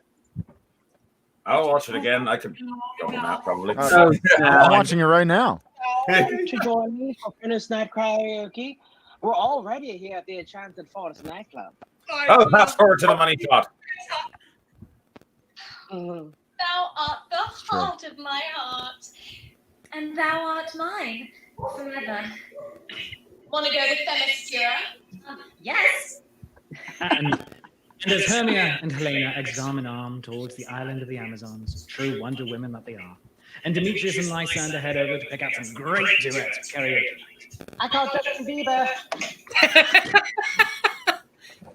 I'll watch it again. I could go on that probably. I'm watching it right now. To join me for Finish Night Karaoke. We're already here at the Enchanted Forest nightclub. Oh, fast forward to the money shot. Thou art the heart of my heart, and thou art mine forever. Want to go with Themyscira? Yes. And as Hermia and Helena exit arm in arm towards the island of the Amazons, true Wonder Women that they are, and Demetrius and Lysander head over to pick out some great duets karaoke. I call Justin Bieber.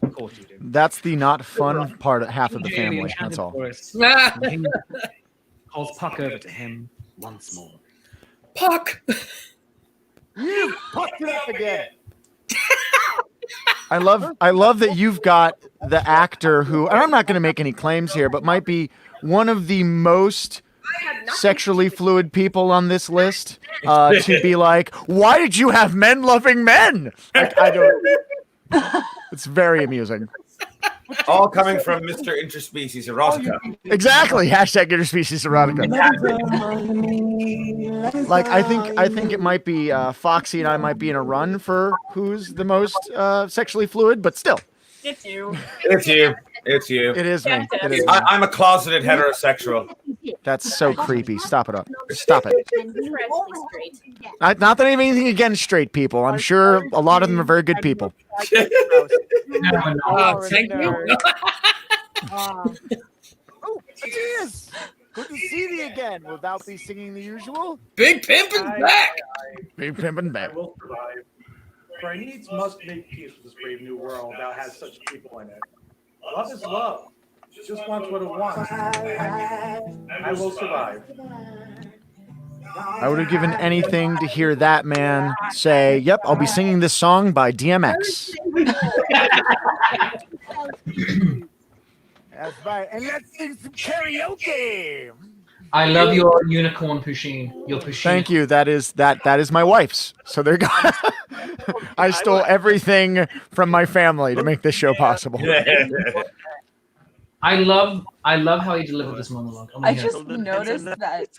Of course you do. That's the not fun part, half of the family. That's all. Calls Puck over to him once more. Puck! You fucked it up again. I love that you've got the actor who, and I'm not going to make any claims here, but might be one of the most sexually fluid people on this list. To be like, why did you have men loving men? Like, I don't. It's very amusing. All coming from Mr. Interspecies Erotica. Exactly. Hashtag interspecies erotica. Like I think it might be Foxy and I might be in a run for who's the most sexually fluid, but still. It's you. It's you. It's you. It is me. It is me. I'm a closeted heterosexual. That's so creepy. Stop it up. Stop it. Not that I have anything against straight people. I'm sure a lot of them are very good people. Thank you. Oh, cheers! Good to see thee again. Without thee singing the usual. Big Pimpin' back. Big Pimpin' back. I will survive. For I needs must make peace with this brave new world thou has such people in it. Love is love. Just wants what it wants. I will survive. I would have given anything to hear that man say, "Yep, I'll be singing this song by DMX." That's right. And let's sing some karaoke. I love your unicorn Pusheen. Your Pusheen. Thank you. That is my wife's. So there you go. I stole everything from my family to make this show possible. I love how you delivered this monologue. I just noticed that.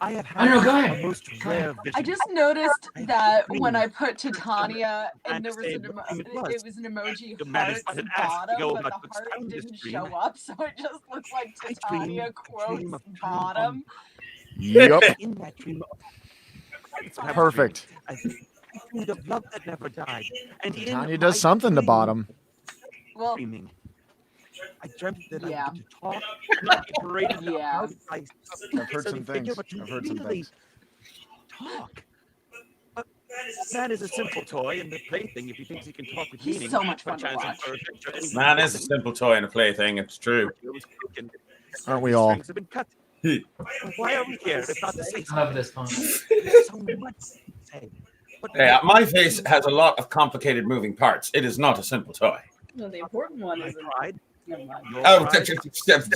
I have I know, go ahead. a most rare vision. I just noticed that when I put Titania and there was an it was an emoji heart at the bottom, but the heart didn't show up, so it just looks like Titania quotes bottom. Yep. In that dream, Perfect. I dreamed of love that never died, and Tanya does something to bottom. Well, dreaming. I dreamt that yeah. I get to talk. Yeah. I've heard some things. I've heard some things. Talk. But man is a simple toy and a plaything if he thinks he can talk with He's meaning. so much fun to watch. Man is a simple toy and a plaything. It's true. Aren't we all? Strings have been cut. Why are we here if not to say I love this one. There's so much to say. Yeah, my face has a lot of complicated moving parts. It is not a simple toy. No, the important one is pride. Never mind. Oh,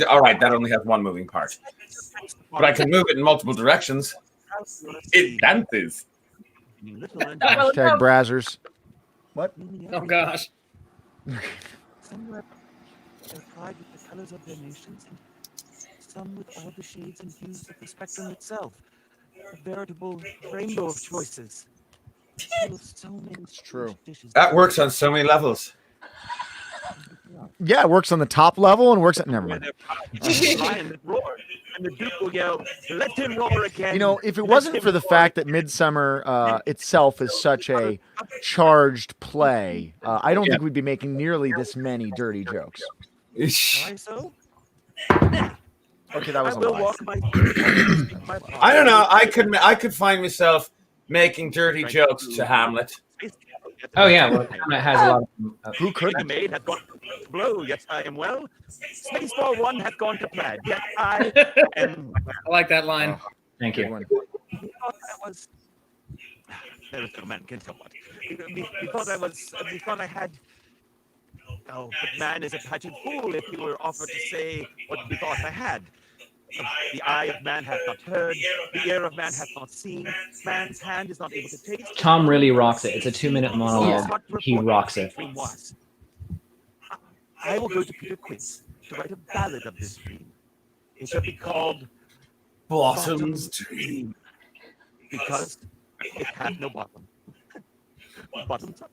all right. That only has one moving part, but I can move it in multiple directions. It dances. Hashtag Brazzers. What? Oh gosh. Some their pride with the colors of their nations, and some with all the shades and hues of the spectrum itself. A veritable rainbow of choices. So many It's true. That works on so many levels. Yeah, it works on the top level and works at never mind. And the Duke will yell, "Let him roar again." You know, if it wasn't for the fact that Midsummer itself is such a charged play, I don't think we'd be making nearly this many dirty jokes. Why so? Okay, that was a will lie. walk my I don't know. I could find myself making dirty jokes to Hamlet. Oh yeah, well, Hamlet has a lot of. Who could? The maid has gone to blow, yet I am well. Spaceball 1 has gone to plaid, yet I am. I like that line. Thank you. There was no man can tell what. Because I had. Oh, but man is a pageant fool if he were offered to say what we thought I had. The eye of man hath not heard, the ear of man hath not seen, man's hand is not able to taste. Tom really rocks it. It's a 2-minute monologue. He rocks it. I will go to Peter Quince to write a ballad of this dream. It shall be called Bottom's Dream. Because it had no bottom. Bottoms up.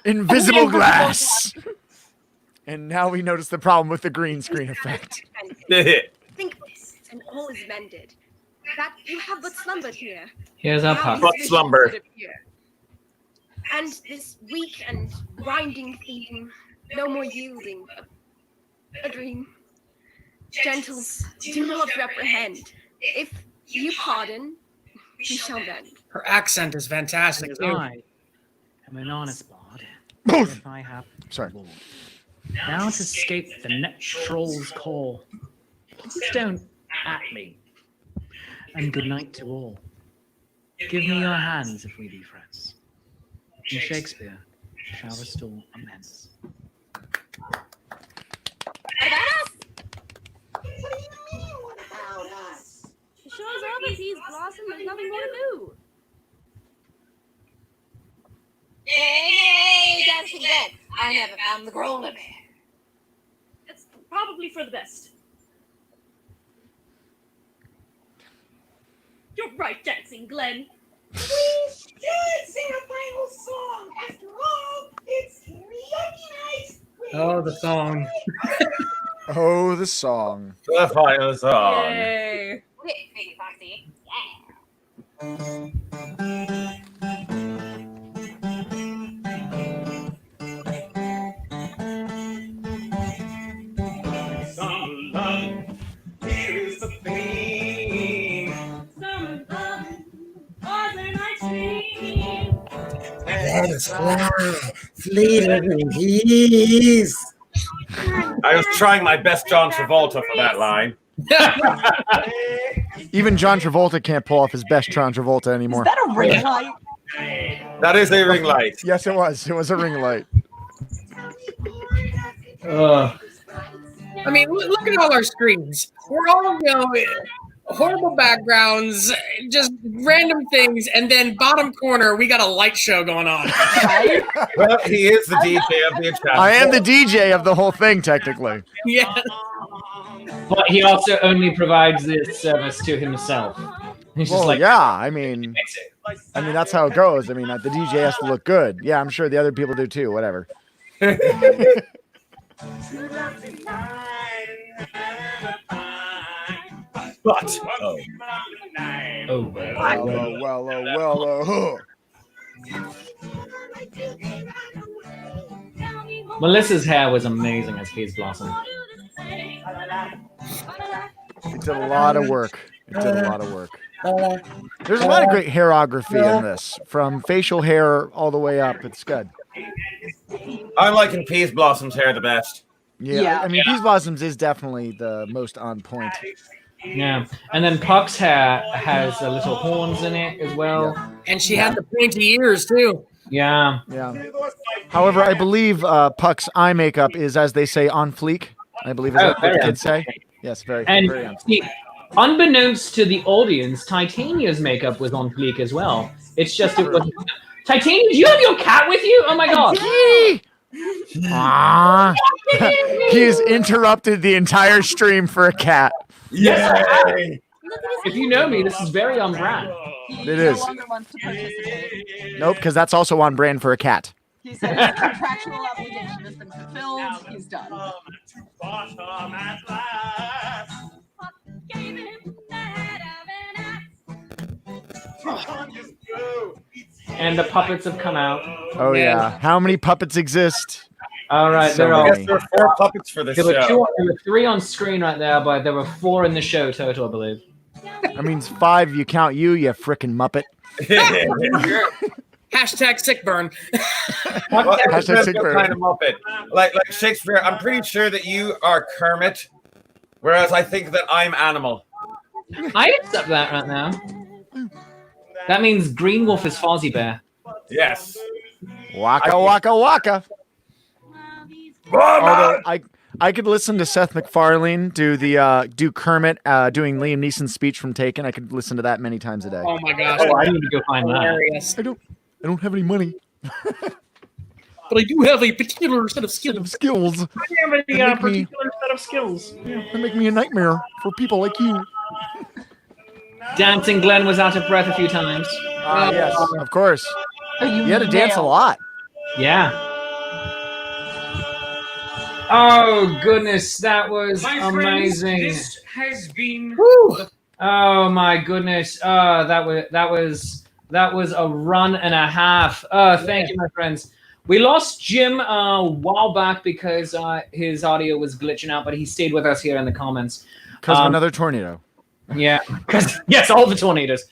Invisible glass. And now we notice the problem with the green screen effect. Think of this, and all is mended. That you have but slumbered here. Here's our Now pup. his But vision slumber. should appear. And this weak and grinding theme, no more yielding, a dream. Gentles, do not reprehend. If you pardon, we shall mend. Her accent is fantastic Because too. I am an honest bard. If I have Sorry. now to escape the net troll's call. Please don't at me. And good night to all. Give me your hands if we be friends. And Shakespeare shall restore amends. The show's over, Peas Blossom. There's nothing more to do. Nay, dancing dead. I never found the growler bear. It's probably for the best. You're right, Dancing Glenn. We should sing a final song. After all, it's karaoke night. Oh, the song. Oh, the song. The final song. Yay. Okay, baby Foxy. Summer love, here is the theme. Summer love, other night's dream. Let us fly, fleeting peace. I was trying my best John Travolta for that line. Even John Travolta can't pull off his best John Travolta anymore. Is that a ring light? That is a ring light. Yes, it was. It was a ring light. I mean, look at all our screens. We're all, horrible backgrounds, just random things, and then bottom corner, we got a light show going on. Well, he is the DJ of the Enchanted. I am the DJ of the whole thing, technically. Yeah. But he also only provides this service to himself. He's just Well, like, yeah, I mean, that's how it goes. I mean, the DJ has to look good. Yeah, I'm sure the other people do too. Whatever. But well. Melissa's hair was amazing as Peas Blossom. It did a lot of work. There's a lot of great hairography in this, from facial hair all the way up. It's good. I'm liking Peas Blossom's hair the best. Yeah. I mean, Peas Blossoms is definitely the most on point. Yeah, and then Puck's hair has little horns in it as well. And she had the pointy ears too. Yeah. However, I believe Puck's eye makeup is, as they say, on fleek. I believe is what the kids say. Yes, very And very on fleek. see, unbeknownst to the audience, Titania's makeup was on fleek as well. It's just it wasn't. Titania, do you have your cat with you? Oh my god! Ah. He has interrupted the entire stream for a cat. Yes, I have. If you know me, this is very on brand. It is. No longer wants to participate. Nope, because that's also on brand for a cat. He said his contractual obligation has been fulfilled. He's done. And the puppets have come out. Oh yeah. How many puppets exist? All right, So there are. many. There are 4 puppets for this There were, show. there were 3 on screen right there, but there were 4 in the show total, I believe. That means 5. You count you frickin' muppet. Hashtag sick burn. Well, it Hashtag depends sick what burn. kind of Muppet. Like Shakespeare, I'm pretty sure that you are Kermit, whereas I think that I'm Animal. I accept that right now. That means Green Wolf is Fozzie Bear. Yes. Waka waka waka. Although I could listen to Seth MacFarlane do Kermit doing Liam Neeson's speech from Taken. I could listen to that many times a day. Oh my gosh. Oh, I need to go find that. Hilarious. I don't have any money. But I do have a particular set of skills. Skills. I have a They make me- particular set of skills. Yeah. They make me a nightmare for people like you. Dancing Glenn was out of breath a few times. Yes, of course. You had to dance a lot. Yeah. Oh goodness, that was My amazing. friends, this has been. Oh my goodness. That was a run and a half. Thank you, my friends. We lost Jim a while back because his audio was glitching out, but he stayed with us here in the comments. Because of another tornado. Yeah, because yes, all the tornadoes.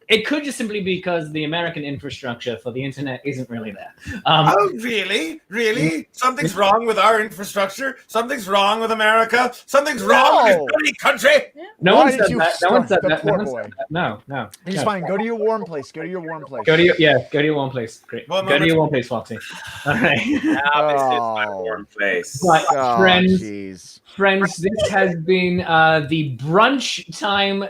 It could just simply be because the American infrastructure for the internet isn't really there. Oh, really? Really? Something's wrong with our infrastructure? Something's wrong with America? Something's wrong with this bloody country? No Why one did said you that. No one said start that. the No poor one boy? said that. No. He's no. fine. Go to your warm place. Go to your warm place. Go to your warm place. Great. One Go to moment. your warm place, Foxy. All right. Now this is my warm place. But Oh, friends, jeez. friends, this has been the Brunch-Time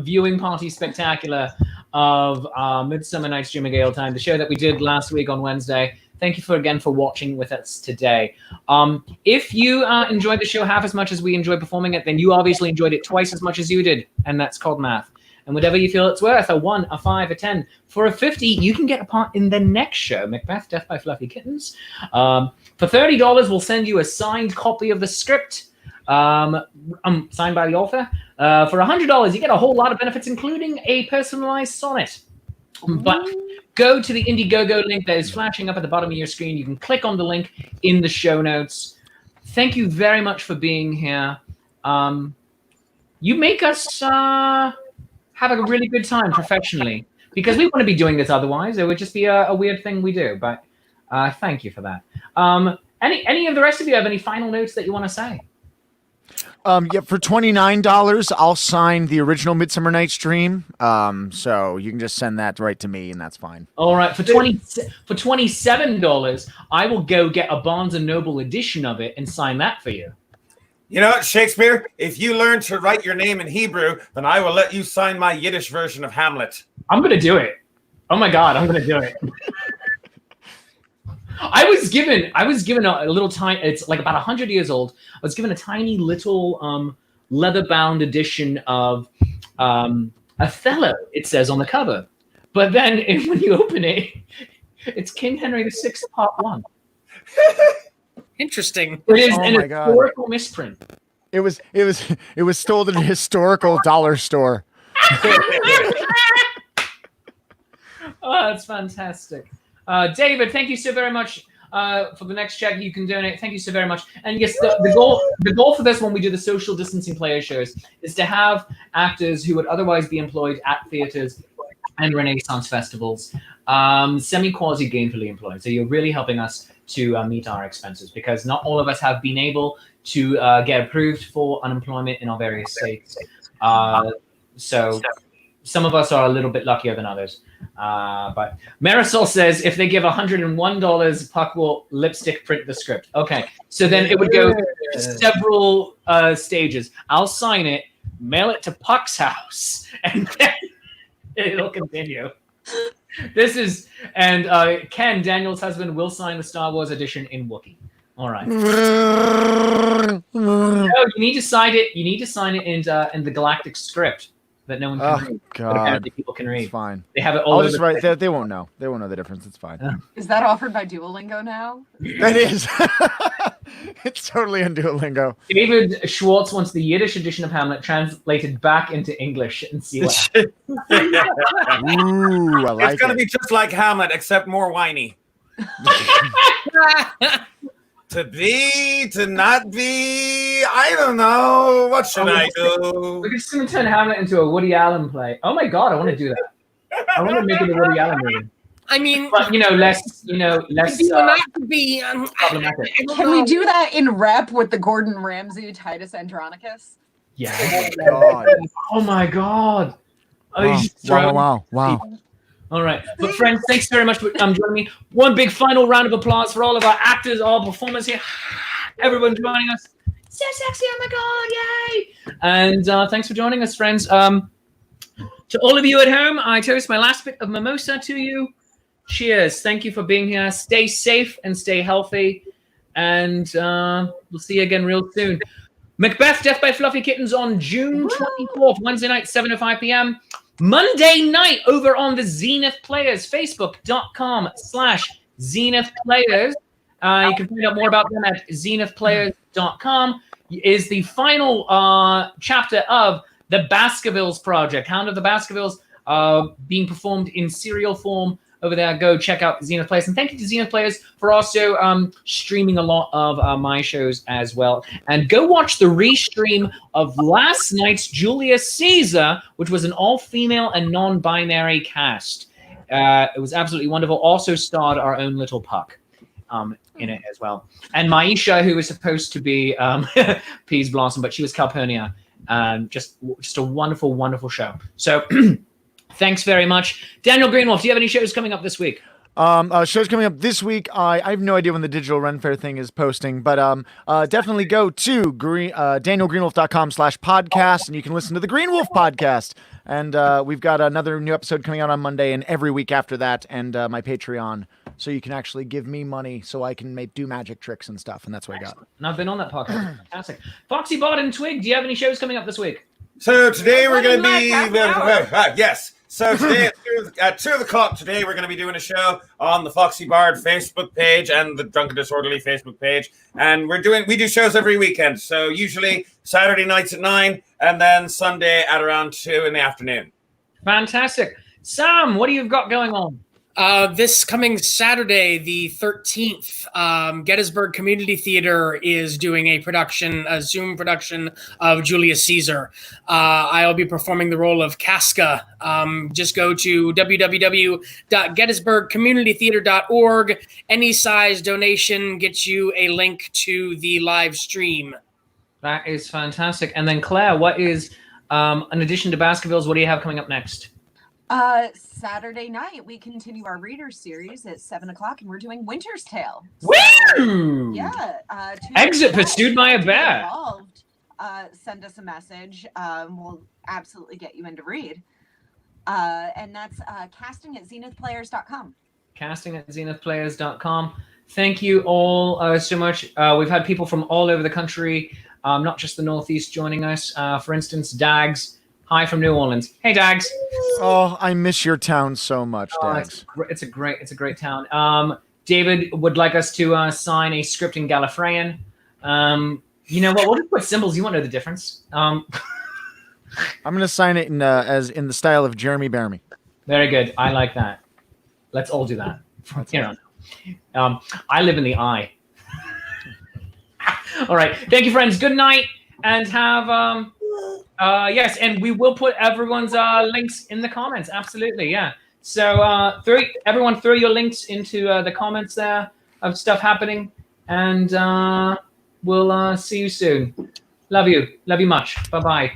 viewing party spectacular of Midsummer Night's Dream of Gaye Olde Tyme, the show that we did last week on Wednesday. Thank you for watching with us today. If you enjoyed the show half as much as we enjoyed performing it, then you obviously enjoyed it twice as much as you did, and that's called math. And whatever you feel it's worth, a 1, a 5, a 10. For a 50, you can get a part in the next show, Macbeth, Death by Fluffy Kittens. For $30, we'll send you a signed copy of the script, signed by the author. For $100, you get a whole lot of benefits, including a personalized sonnet. But go to the Indiegogo link that is flashing up at the bottom of your screen. You can click on the link in the show notes. Thank you very much for being here. You make us have a really good time professionally, because we wouldn't be doing this otherwise. It would just be a weird thing we do. But thank you for that. Any of the rest of you have any final notes that you want to say? Yeah, for $29, I'll sign the original Midsummer Night's Dream. So you can just send that right to me, and that's fine. All right, for $27, I will go get a Barnes and Noble edition of it and sign that for you. You know what, Shakespeare? If you learn to write your name in Hebrew, then I will let you sign my Yiddish version of Hamlet. I'm gonna do it. Oh my God, I'm gonna do it. I was given a little tiny. It's like about 100 years old. I was given a tiny little leather-bound edition of Othello. It says on the cover, but then when you open it, it's King Henry VI Part 1. Interesting. It is Oh an my God. historical misprint. It was sold at a historical dollar store. Oh, that's fantastic. David, thank you so very much for the next check you can donate. Thank you so very much. And yes, the goal for this when we do the social distancing player shows is to have actors who would otherwise be employed at theaters and Renaissance festivals semi-quasi gainfully employed. So you're really helping us to meet our expenses, because not all of us have been able to get approved for unemployment in our various states. So some of us are a little bit luckier than others. But Marisol says if they give $101, Puck will lipstick print the script. Okay, so then it would go several stages. I'll sign it, mail it to Puck's house, and then it'll continue. This is, and Ken, Daniel's husband, will sign the Star Wars edition in Wookiee. All right. No, you need to sign it. You need to sign it in the galactic script that no one can read. God. But apparently people can read. It's fine. They have it all. I'll just write. They won't know. They won't know the difference. It's fine. Is that offered by Duolingo now? It is. It's totally on Duolingo. David Schwartz wants the Yiddish edition of Hamlet translated back into English and see what happens. Ooh, I like It's gonna be just like Hamlet, except more whiny. To be, to not be, I don't know. What should I do? We're just going to turn Hamlet into a Woody Allen play. Oh my God, I want to do that. I want to make it a Woody Allen movie. I mean, but less problematic. Can we do that in rep with the Gordon Ramsay Titus Andronicus? Yeah. God. Oh my God. Oh, Wow. All right. But friends, thanks very much for joining me. One big final round of applause for all of our actors, all performers here. Everyone joining us. So sexy, oh my God, yay. And thanks for joining us, friends. To all of you at home, I toast my last bit of mimosa to you. Cheers. Thank you for being here. Stay safe and stay healthy. And we'll see you again real soon. Macbeth, Death by Fluffy Kittens on June 24th, Wednesday night, 7:05 p.m. Monday night over on the Zenith Players, facebook.com/Zenith Players. You can find out more about them at zenithplayers.com. Is the final chapter of the Baskervilles Project, Hound of the Baskervilles, being performed in serial form over there. Go check out Zenith Players. And thank you to Zenith Players for also streaming a lot of my shows as well. And go watch the restream of last night's Julius Caesar, which was an all-female and non-binary cast. It was absolutely wonderful. Also starred our own little Puck in it as well. And Maisha, who was supposed to be Peas Blossom, but she was Calpurnia. Just a wonderful, wonderful show. So thanks very much. Daniel Greenwolf, do you have any shows coming up this week? Shows coming up this week. I have no idea when the Digital Ren Fair thing is posting, but definitely go to danielgreenwolf.com/podcast, and you can listen to the Greenwolf podcast. And we've got another new episode coming out on Monday and every week after that, and my Patreon. So you can actually give me money so I can do magic tricks and stuff, and that's what I got. And I've been on that podcast. Fantastic. Foxy Bot and Twig, do you have any shows coming up this week? So today we're going to be... yes. So today at 2 o'clock today, we're going to be doing a show on the Foxy Bard Facebook page and the Drunken Disorderly Facebook page. And we do shows every weekend. So usually Saturday nights at 9 and then Sunday at around 2 in the afternoon. Fantastic. Sam, what do you got going on? This coming Saturday, the 13th, Gettysburg Community Theater is doing a Zoom production of Julius Caesar. I'll be performing the role of Casca. Just go to www.gettysburgcommunitytheater.org. Any size donation gets you a link to the live stream. That is fantastic. And then Claire, what is, in addition to Baskervilles, what do you have coming up next? Saturday night, we continue our reader series at 7 o'clock, and we're doing Winter's Tale. Woo! Yeah. Exit pursued by a bear. Send us a message. We'll absolutely get you in to read. And that's casting at zenithplayers.com. Casting at zenithplayers.com. Thank you all so much. We've had people from all over the country, not just the Northeast, joining us. For instance, Dags. Hi from New Orleans. Hey, Dags. Oh, I miss your town so much, Dags. It's a great town. David would like us to sign a script in Gallifreyan. You know what? We'll just put symbols. You won't know the difference. I'm gonna sign it in the style of Jeremy Bearimy. Very good. I like that. Let's all do that from here on. I live in the eye. All right. Thank you, friends. Good night, and have yes, and we will put everyone's links in the comments. Absolutely, yeah. So everyone throw your links into the comments there of stuff happening, and we'll see you soon. Love you much. Bye-bye.